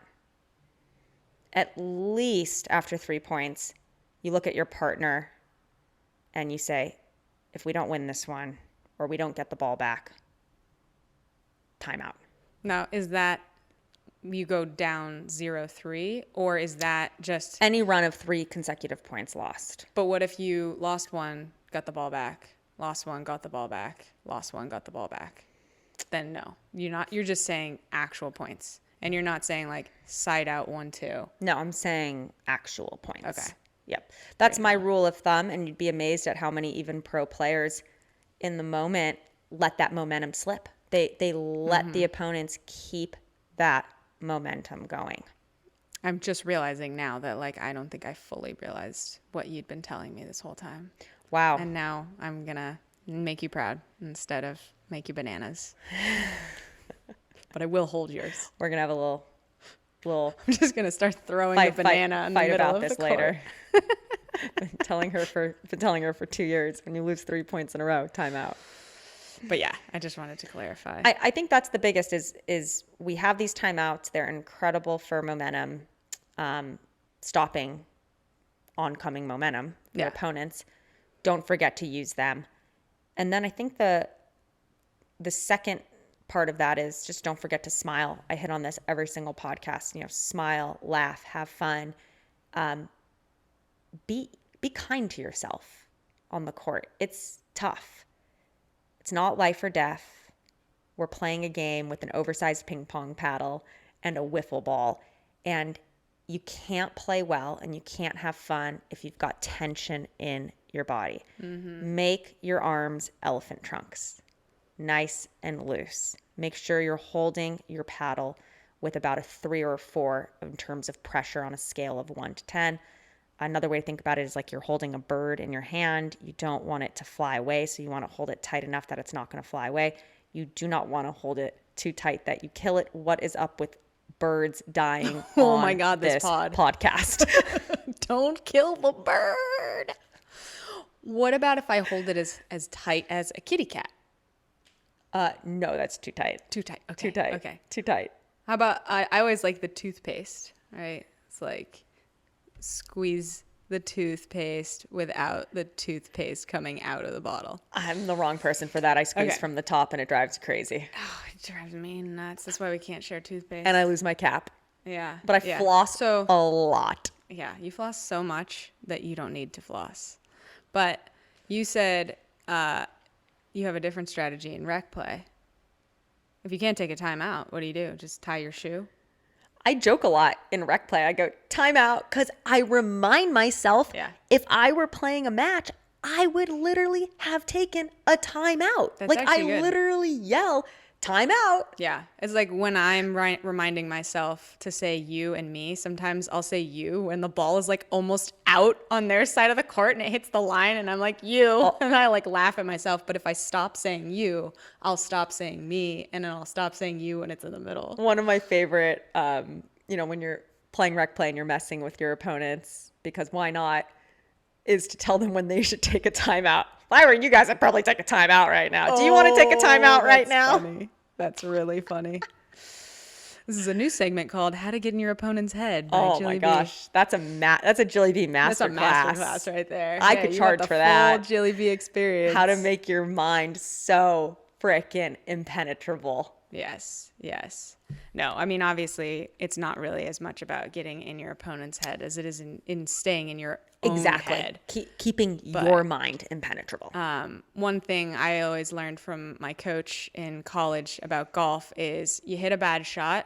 At least after 3 points, you look at your partner and you say, if we don't win this one or we don't get the ball back, timeout. Now, is that you go down 0-3, or is that just Any run of 3 consecutive points lost. But what if you lost one, got the ball back, lost one, got the ball back, lost one, got the ball back? Then no, you're just saying actual points, and you're not saying like side out 1-2. No, I'm saying actual points. Okay. Yep. That's my rule of thumb, and you'd be amazed at how many even pro players in the moment let that momentum slip. They let the opponents keep that momentum going. I'm just realizing now that like I don't think I fully realized what you'd been telling me this whole time. Wow. And now I'm gonna make you proud instead of make you bananas. But I will hold yours. We're gonna have a little I'm just gonna start throwing a banana in the middle about of this the court. later. been telling her for 2 years, when you lose 3 points in a row, timeout. But yeah, I just wanted to clarify. I think that's the biggest is we have these timeouts. They're incredible for momentum, stopping oncoming momentum, your opponents. Don't forget to use them. And then I think the second part of that is just don't forget to smile. I hit on this every single podcast, smile, laugh, have fun. Be kind to yourself on the court. It's tough. It's not life or death. We're playing a game with an oversized ping pong paddle and a wiffle ball. And you can't play well and you can't have fun if you've got tension in your body. Mm-hmm. Make your arms elephant trunks, nice and loose. Make sure you're holding your paddle with about a 3 or a 4 in terms of pressure on a scale of 1 to 10. Another way to think about it is like you're holding a bird in your hand. You don't want it to fly away, so you want to hold it tight enough that it's not going to fly away. You do not want to hold it too tight that you kill it. What is up with birds dying Oh on my God, this podcast? Don't kill the bird. What about if I hold it as tight as a kitty cat? No, that's too tight. Too tight. Okay. Too tight. Okay. Too tight. How about I always like the toothpaste, right? It's like squeeze the toothpaste without the toothpaste coming out of the bottle. I'm the wrong person for that. I squeeze from the top and it drives you crazy. Oh, it drives me nuts. That's why we can't share toothpaste. And I lose my cap. Yeah. But I floss a lot. Yeah, you floss so much that you don't need to floss. But you said you have a different strategy in rec play. If you can't take a timeout, what do? Just tie your shoe? I joke a lot in rec play. I go, timeout, because I remind myself if I were playing a match, I would literally have taken a timeout. That's like I good. literally yell, timeout. Yeah. It's like when I'm reminding myself to say you and me, sometimes I'll say you when the ball is like almost out on their side of the court and it hits the line and I'm like you and I like laugh at myself. But if I stop saying you, I'll stop saying me and then I'll stop saying you when it's in the middle. One of my favorite, when you're playing rec play and you're messing with your opponents, because why not, is to tell them when they should take a timeout. If I were you guys, I'd probably take a timeout right now. Do you want to take a timeout right now? Funny. That's really funny. This is a new segment called "How to Get in Your Opponent's Head" by Oh Jilly my gosh, that's a Jilly B That's a masterclass. masterclass right there. I could charge for that. Full Jilly B experience. How to make your mind so frickin' impenetrable. Yes. No, I mean, obviously, it's not really as much about getting in your opponent's head as it is in staying in your own head. Keeping your mind impenetrable. One thing I always learned from my coach in college about golf is you hit a bad shot,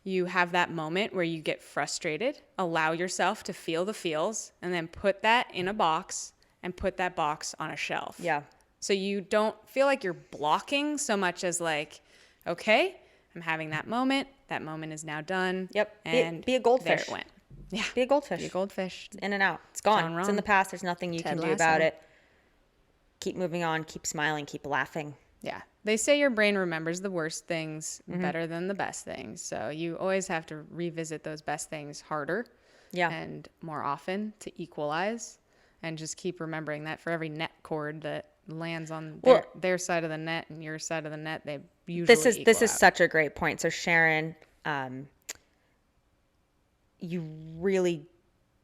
you have that moment where you get frustrated, allow yourself to feel the feels, and then put that in a box and put that box on a shelf. Yeah. So you don't feel like you're blocking so much as like, okay, I'm having that moment. That moment is now done. Yep. And be a goldfish. there it went. Yeah. Be a goldfish. Be a goldfish. It's in and out. It's gone. Gone It's in wrong. the past. There's nothing you Ted can do Lasso. about it. Keep moving on. Keep smiling. Keep laughing. Yeah. They say your brain remembers the worst things better than the best things. So you always have to revisit those best things harder and more often to equalize, and just keep remembering that for every net cord that lands on Well, their side of the net and your side of the net, they usually this is out. such a great point. So Sharon, you really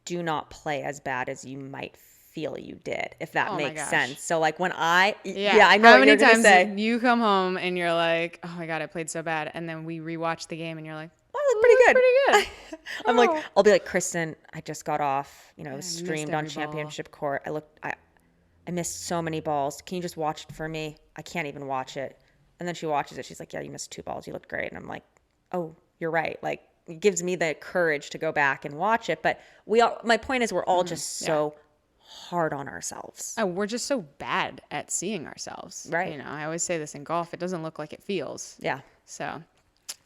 do not play as bad as you might feel you did, if that makes sense. So like when I I know how what many you're gonna times say. you come home and you're like, oh my God, I played so bad, and then we rewatch the game and you're like, I look pretty good. I'm like, Oh. I'll be like, Kristin, I just got off, you know, missed streamed on every ball. championship court. I missed so many balls. Can you just watch it for me? I can't even watch it. And then she watches it. She's like, yeah, you missed 2 balls. You looked great. And I'm like, oh, you're right. Like, it gives me the courage to go back and watch it. But my point is we're all just so hard on ourselves. oh, we're just so bad at seeing ourselves. Right. You know, I always say this in golf, it doesn't look like it feels. Yeah. So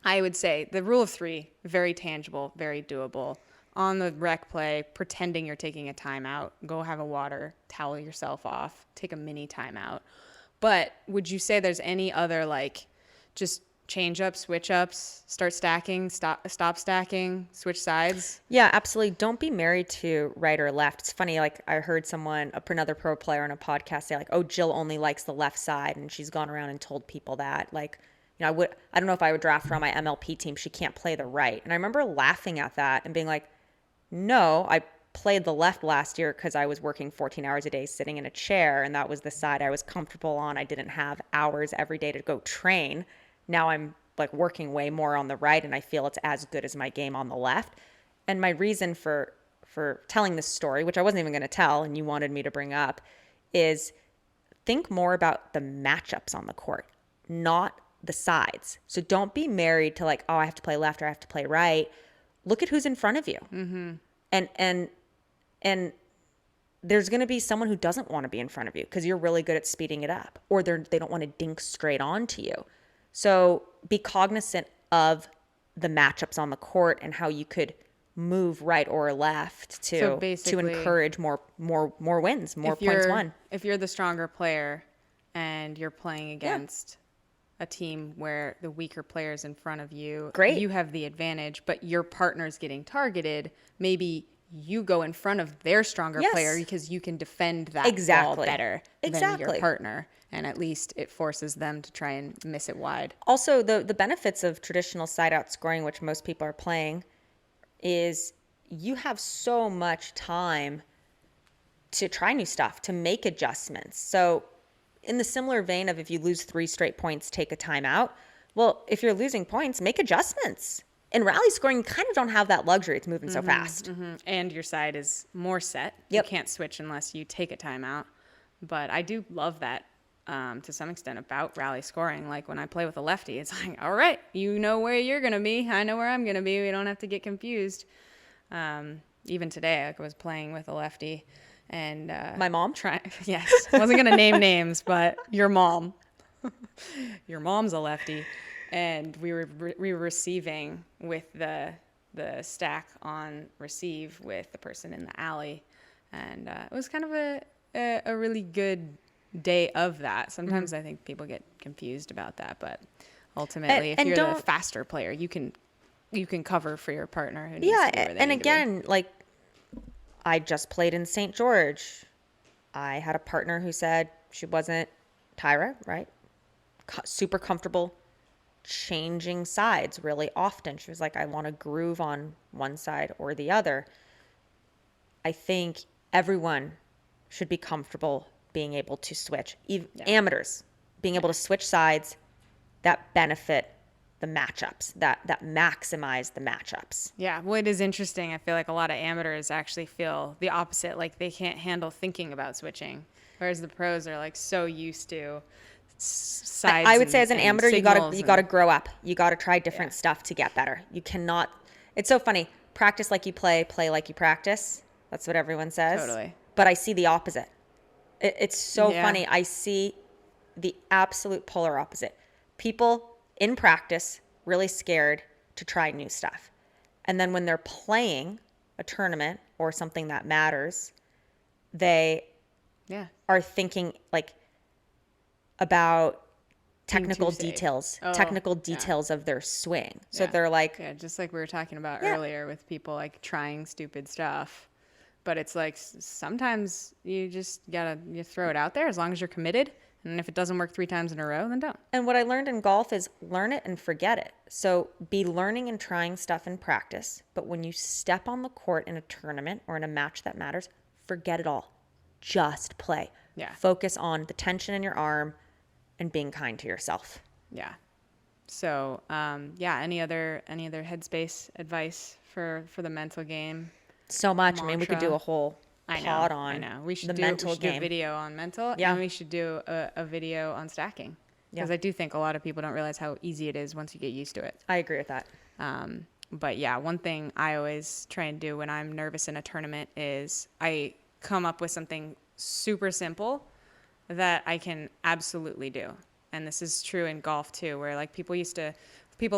I would say the rule of 3, very tangible, very doable. On the rec play, pretending you're taking a timeout, go have a water, towel yourself off, take a mini timeout. But would you say there's any other, like, just change up, switch ups, start stacking, stop stacking, switch sides? Yeah, absolutely. Don't be married to right or left. It's funny, like I heard another pro player on a podcast say like, oh, Jill only likes the left side. And she's gone around and told people that. Like, you know, I don't know if I would draft her on my MLP team. She can't play the right. And I remember laughing at that and being like, no, I played the left last year because I was working 14 hours a day sitting in a chair. And that was the side I was comfortable on. I didn't have hours every day to go train. Now I'm like working way more on the right and I feel it's as good as my game on the left. And my reason for telling this story, which I wasn't even going to tell and you wanted me to bring up, is think more about the matchups on the court, not the sides. So don't be married to like, oh, I have to play left or I have to play right. Look at who's in front of you. Mm-hmm. And there's going to be someone who doesn't want to be in front of you because you're really good at speeding it up, or they don't want to dink straight onto you. So be cognizant of the matchups on the court and how you could move right or left to encourage more wins, more points won. If you're the stronger player and you're playing against a team where the weaker players in front of you, great, you have the advantage, but your partner's getting targeted, maybe you go in front of their stronger player because you can defend that ball better than your partner. And at least it forces them to try and miss it wide. Also, the benefits of traditional side-out scoring, which most people are playing, is you have so much time to try new stuff, to make adjustments. So in the similar vein of if you lose 3 straight points, take a timeout. Well, if you're losing points, make adjustments. In rally scoring, you kind of don't have that luxury. It's moving so fast. Mm-hmm. And your side is more set. Yep. You can't switch unless you take a timeout. But I do love that to some extent about rally scoring. Like when I play with a lefty, it's like, all right, you know where you're going to be. I know where I'm going to be. We don't have to get confused. Even today, I was playing with a lefty. And my mom? Yes. Wasn't going to name names, but your mom. Your mom's a lefty. And we were receiving with the stack on receive with the person in the alley. And it was kind of a really good day of that. Sometimes I think people get confused about that, but ultimately, if you're the faster player, you can cover for your partner. Who needs to be where they and need again, to be. like I just played in St. George. I had a partner who said she wasn't Tyra, right? Super comfortable changing sides really often. She was like, I want to groove on one side or the other. I think everyone should be comfortable being able to switch. Amateurs, being able to switch sides that benefit the matchups, that maximize the matchups. Yeah, well, it is interesting. I feel like a lot of amateurs actually feel the opposite, like they can't handle thinking about switching, whereas the pros are like so used to sides. I would say as an amateur, you gotta grow up. You gotta try different stuff to get better. You cannot. It's so funny. Practice like you play like you practice. That's what everyone says. Totally. But I see the opposite. It's so funny. I see the absolute polar opposite. People in practice really scared to try new stuff, and then when they're playing a tournament or something that matters, they are thinking like about technical details of their swing. So they're like, just like we were talking about earlier with people like trying stupid stuff. But it's like sometimes you just you throw it out there as long as you're committed. And if it doesn't work 3 times in a row, then don't. And what I learned in golf is learn it and forget it. So be learning and trying stuff in practice. But when you step on the court in a tournament or in a match that matters, forget it all. Just play. Yeah. Focus on the tension in your arm and being kind to yourself. Yeah. So, any other headspace advice for the mental game? So much. Mantra. I mean, we could do a whole pod on I know. We should the do mental do game. a video on mental, Yeah. and we should do a video on stacking. Because I do think a lot of people don't realize how easy it is once you get used to it. I agree with that. But yeah, one thing I always try and do when I'm nervous in a tournament is I come up with something super simple that I can absolutely do. And this is true in golf too, where like people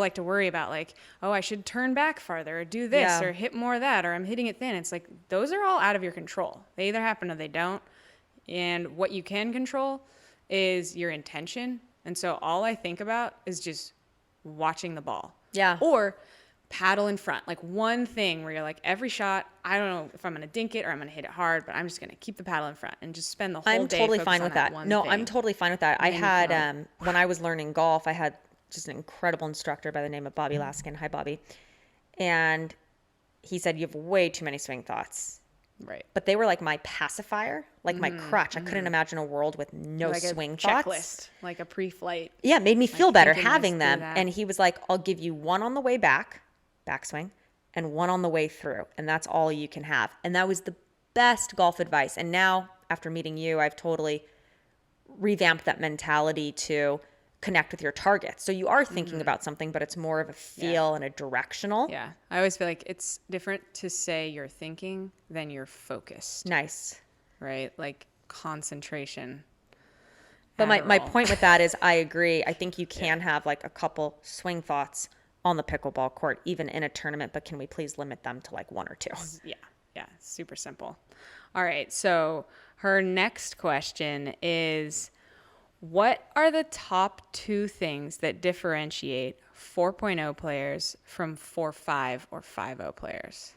like to worry about like, oh, I should turn back farther or do this or hit more of that, or I'm hitting it thin. It's like, those are all out of your control. They either happen or they don't. And what you can control is your intention. And so all I think about is just watching the ball. Yeah. Or paddle in front. Like one thing where you're like, every shot, I don't know if I'm going to dink it or I'm going to hit it hard, but I'm just going to keep the paddle in front and just spend the whole day totally focused fine on with that that. one No, thing. I'm totally fine with that. I then you had, can when I was learning golf, I had just an incredible instructor by the name of Bobby Laskin. Hi, Bobby. And he said, you have way too many swing thoughts. Right. But they were like my pacifier, like my crutch. I couldn't imagine a world with no Like swing a thoughts. checklist, like a pre-flight. Yeah, it made me feel better thinking this, having do them. that. And he was like, I'll give you one on the way back, backswing, and one on the way through. And that's all you can have. And that was the best golf advice. And now, after meeting you, I've totally revamped that mentality to connect with your target. So you are thinking about something, but it's more of a feel and a directional. Yeah. I always feel like it's different to say you're thinking than you're focused, Nice. right? Like concentration. But my Adderall. point with that is I agree. I think you can have like a couple swing thoughts on the pickleball court, even in a tournament, but can we please limit them to like 1 or 2? Yeah, super simple. All right, so her next question is, what are the top 2 things that differentiate 4.0 players from 4.5 or 5.0 players?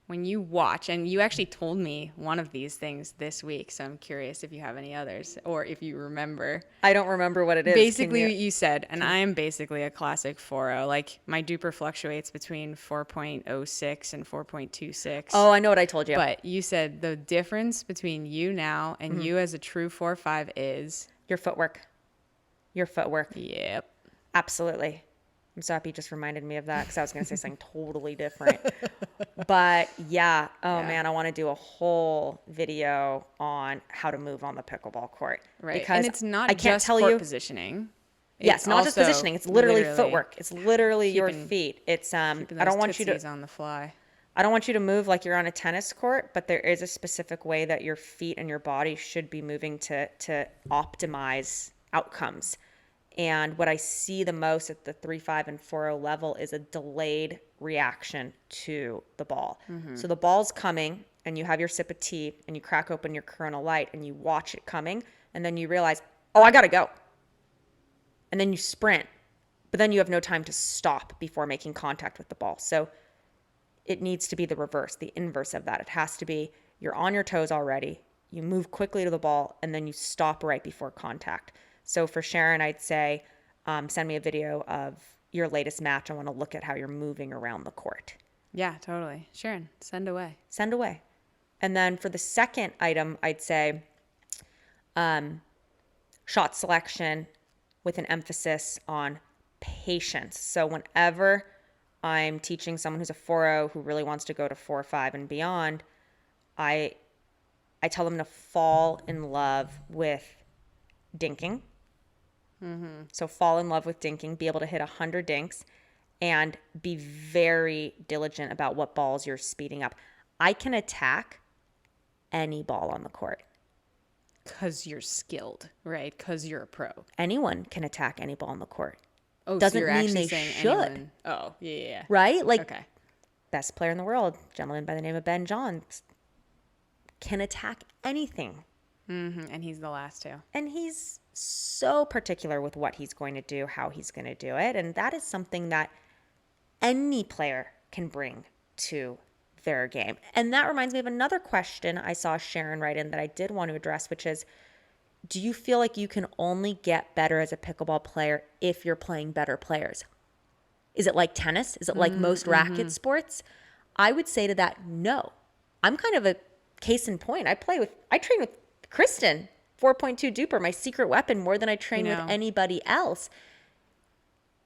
When you watch, and you actually told me one of these things this week, so I'm curious if you have any others or if you remember. I don't remember what it is. Basically, what you said, and I am basically a classic 4.0. Like, my duper fluctuates between 4.06 and 4.26. Oh, I know what I told you. But you said the difference between you now and you as a true 4.5 is? Your footwork. Your footwork. Yep. Absolutely. I'm so happy you just reminded me of that because I was going to say something totally different. But yeah, man, I want to do a whole video on how to move on the pickleball court. Right. Because and it's not I can't just tell court you, positioning. Yes, not just also positioning. It's literally footwork. It's literally your keeping- feet. It's I Keeping don't those want you to tootsies on the fly. I don't want you to move like you're on a tennis court, but there is a specific way that your feet and your body should be moving to optimize outcomes. And what I see the most at the 3.5 and 4.0 level is a delayed reaction to the ball. So the ball's coming and you have your sip of tea and you crack open your Corona Light and you watch it coming and then you realize, oh, I got to go. And then you sprint, but then you have no time to stop before making contact with the ball. So it needs to be the reverse, the inverse of that. It has to be you're on your toes already, you move quickly to the ball, and then you stop right before contact. So for Sharon, I'd say send me a video of your latest match. I want to look at how you're moving around the court. Yeah, totally. Sharon, send away. Send away. And then for the second item, I'd say shot selection with an emphasis on patience. So whenever I'm teaching someone who's a 4.0 who really wants to go to 4.5 and beyond, I tell them to fall in love with dinking. So fall in love with dinking, be able to hit 100 dinks, and be very diligent about what balls you're speeding up. I can attack any ball on the court. Because you're skilled, right? Because you're a pro. Anyone can attack any ball on the court. Oh, Doesn't so you're mean actually they saying should. anyone. Oh, yeah. Right? Like, Okay. best player in the world, gentleman by the name of Ben Johns, can attack anything. And he's the last 2. And he's so particular with what he's going to do, how he's going to do it. And that is something that any player can bring to their game. And that reminds me of another question I saw Sharon write in that I did want to address, which is, do you feel like you can only get better as a pickleball player if you're playing better players? Is it like tennis? Is it like most racket sports? I would say to that, no. I'm kind of a case in point. I train with Kristin, 4.2 duper, my secret weapon, more than I train with anybody else.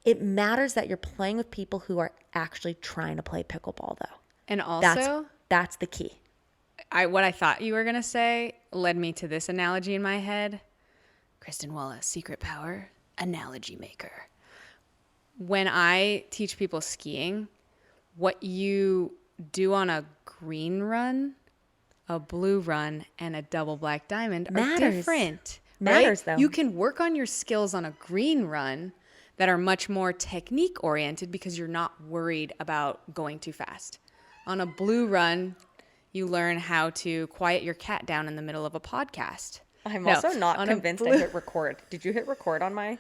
It matters that you're playing with people who are actually trying to play pickleball, though. And also, that's the key. What I thought you were going to say led me to this analogy in my head. Kristin Walla, secret power, analogy maker. When I teach people skiing, what you do on a green run, a blue run, and a double black diamond are different. Matters, right? though. You can work on your skills on a green run that are much more technique oriented because you're not worried about going too fast. On a blue run, you learn how to quiet your cat down in the middle of a podcast. I'm also not convinced I hit record. Did you hit record on my?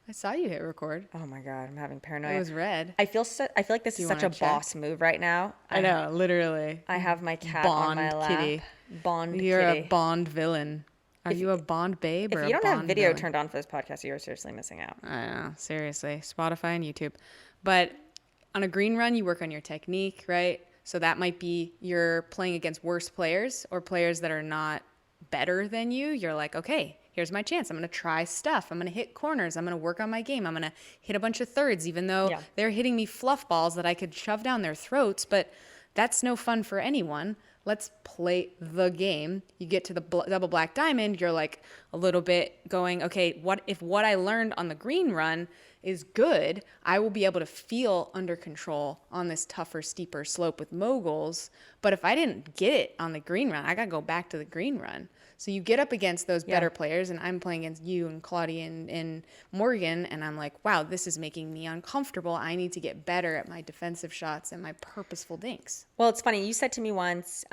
I saw you hit record. Oh my God, I'm having paranoia. It was red. I feel like this is such a boss move right now. I know, literally. I have my cat on my lap. Kitty. You're a Bond villain. Are you a Bond babe or a Bond If you don't have video villain? turned on for this podcast, you're seriously missing out. I know, seriously. Spotify and YouTube. But on a green run, you work on your technique, right? So that might be you're playing against worse players or players that are not better than you. You're like, okay, here's my chance. I'm going to try stuff. I'm going to hit corners. I'm going to work on my game. I'm going to hit a bunch of thirds, even though they're hitting me fluff balls that I could shove down their throats. But that's no fun for anyone. Let's play the game. You get to the double black diamond, you're like a little bit going, okay, what if what I learned on the green run is good? I will be able to feel under control on this tougher, steeper slope with moguls. But if I didn't get it on the green run, I got to go back to the green run. So you get up against those better players, and I'm playing against you and Claudia and Morgan, and I'm like, wow, this is making me uncomfortable. I need to get better at my defensive shots and my purposeful dinks. Well, it's funny. You said to me once,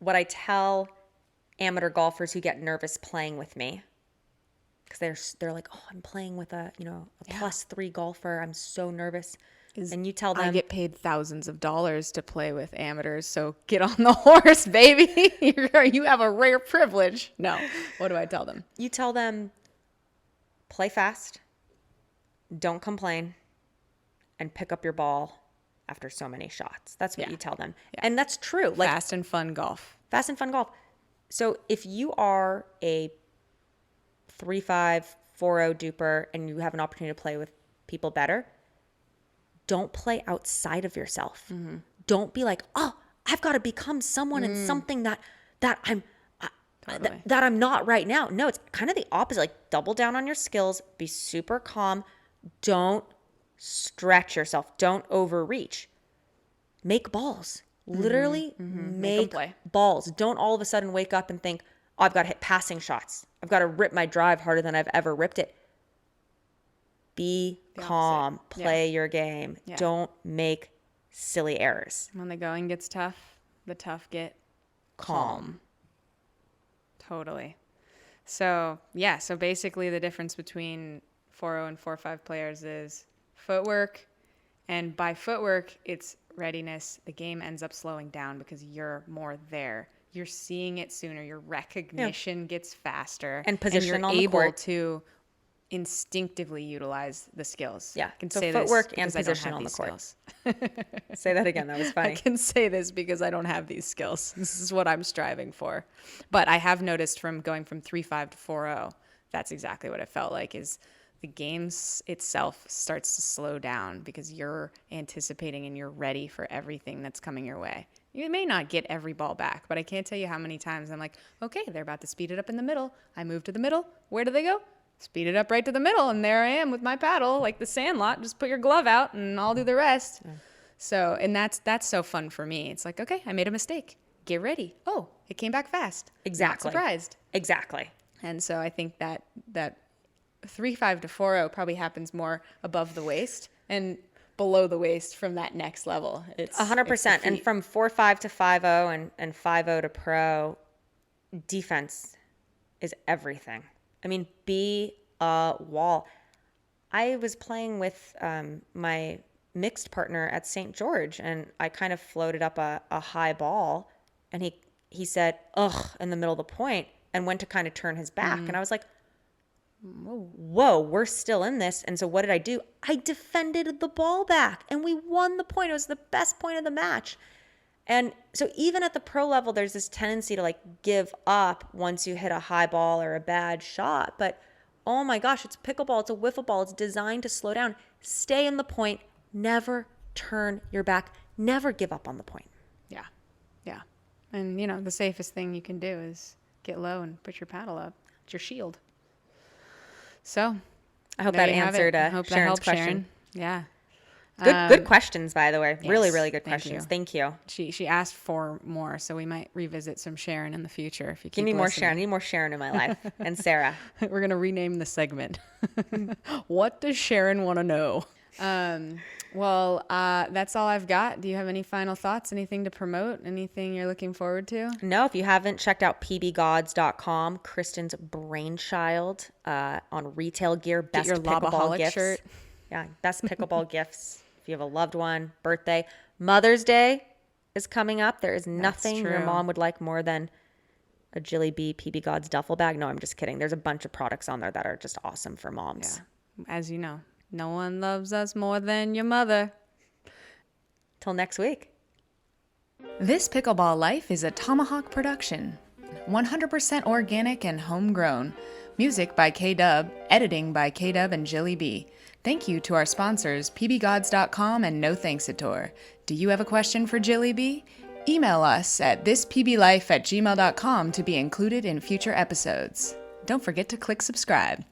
what I tell amateur golfers who get nervous playing with me, because they're like, oh, I'm playing with a +3 golfer. I'm so nervous. And you tell them, I get paid thousands of dollars to play with amateurs, so get on the horse, baby. You have a rare privilege. No. What do I tell them? You tell them, play fast, don't complain, and pick up your ball after so many shots. That's what you tell them. Yeah. And that's true. Like fast and fun golf. Fast and fun golf. So if you are a 3.5, 4.0 duper and you have an opportunity to play with people better, don't play outside of yourself. Mm-hmm. Don't be like, oh, I've got to become someone and something that I'm that I'm not right now. No, it's kind of the opposite. Like, double down on your skills, be super calm. Don't stretch yourself. Don't overreach. Make balls. Literally make balls. Don't all of a sudden wake up and think, oh, I've got to hit passing shots. I've got to rip my drive harder than I've ever ripped it. Be calm. Play your game. Yeah. Don't make silly errors. When the going gets tough, the tough get calm. Totally. So, so basically the difference between 4.0 and 4.5 players is footwork. And by footwork, it's readiness. The game ends up slowing down because you're more there. You're seeing it sooner. Your recognition gets faster. And position and you're on the court. Able to instinctively utilize the skills. Yeah. I can so say footwork this and position on the court. Say that again. That was funny. I can say this because I don't have these skills. This is what I'm striving for. But I have noticed from going from 3.5 to 4.0, that's exactly what it felt like, is the game itself starts to slow down because you're anticipating and you're ready for everything that's coming your way. You may not get every ball back, but I can't tell you how many times I'm like, okay, they're about to speed it up in the middle. I move to the middle. Where do they go? Speed it up right to the middle, and there I am with my paddle, like the Sandlot. Just put your glove out, and I'll do the rest. Yeah. So, and that's so fun for me. It's like, okay, I made a mistake. Get ready. Oh, it came back fast. Exactly. Not surprised. Exactly. And so I think that 3.5 to 4.0 probably happens more above the waist and below the waist from that next level. It's 100%. And from 4.5 to 5.0 and 5.0 to pro, defense is everything. I mean, be a wall. I was playing with my mixed partner at St. George, and I kind of floated up a high ball, and he said, ugh, in the middle of the point, and went to kind of turn his back. And I was like, whoa, we're still in this. And so what did I do? I defended the ball back, and we won the point. It was the best point of the match. And so even at the pro level, there's this tendency to like give up once you hit a high ball or a bad shot. But oh my gosh, it's pickleball. It's a wiffle ball. It's designed to slow down. Stay in the point. Never turn your back. Never give up on the point. Yeah. Yeah. And, you know, the safest thing you can do is get low and put your paddle up. It's your shield. So I hope that answered Sharon's question. Sharon. Yeah. Good questions, by the way. Yes, Really, really good questions. Thank you. She asked for more, so we might revisit some Sharon in the future if you Give me more Sharon. I need more Sharon in my life. And Sarah. We're going to rename the segment. What does Sharon want to know? Well, that's all I've got. Do you have any final thoughts? Anything to promote? Anything you're looking forward to? No, if you haven't checked out pbgods.com, Kristin's brainchild on retail gear, best Get your pickleball Lobaholic gifts. shirt. Yeah, best pickleball gifts. If you have a loved one, birthday, Mother's Day is coming up. There is nothing your mom would like more than a Jilly B PB Gods duffel bag. No, I'm just kidding. There's a bunch of products on there that are just awesome for moms. Yeah. As you know, no one loves us more than your mother. Till next week. This Pickleball Life is a Tomahawk production. 100% organic and homegrown. Music by K-Dub, editing by K-Dub and Jilly B. Thank you to our sponsors, pbgods.com and No Thanks Ator. Do you have a question for Jilly B? Email us at thispblife@gmail.com to be included in future episodes. Don't forget to click subscribe.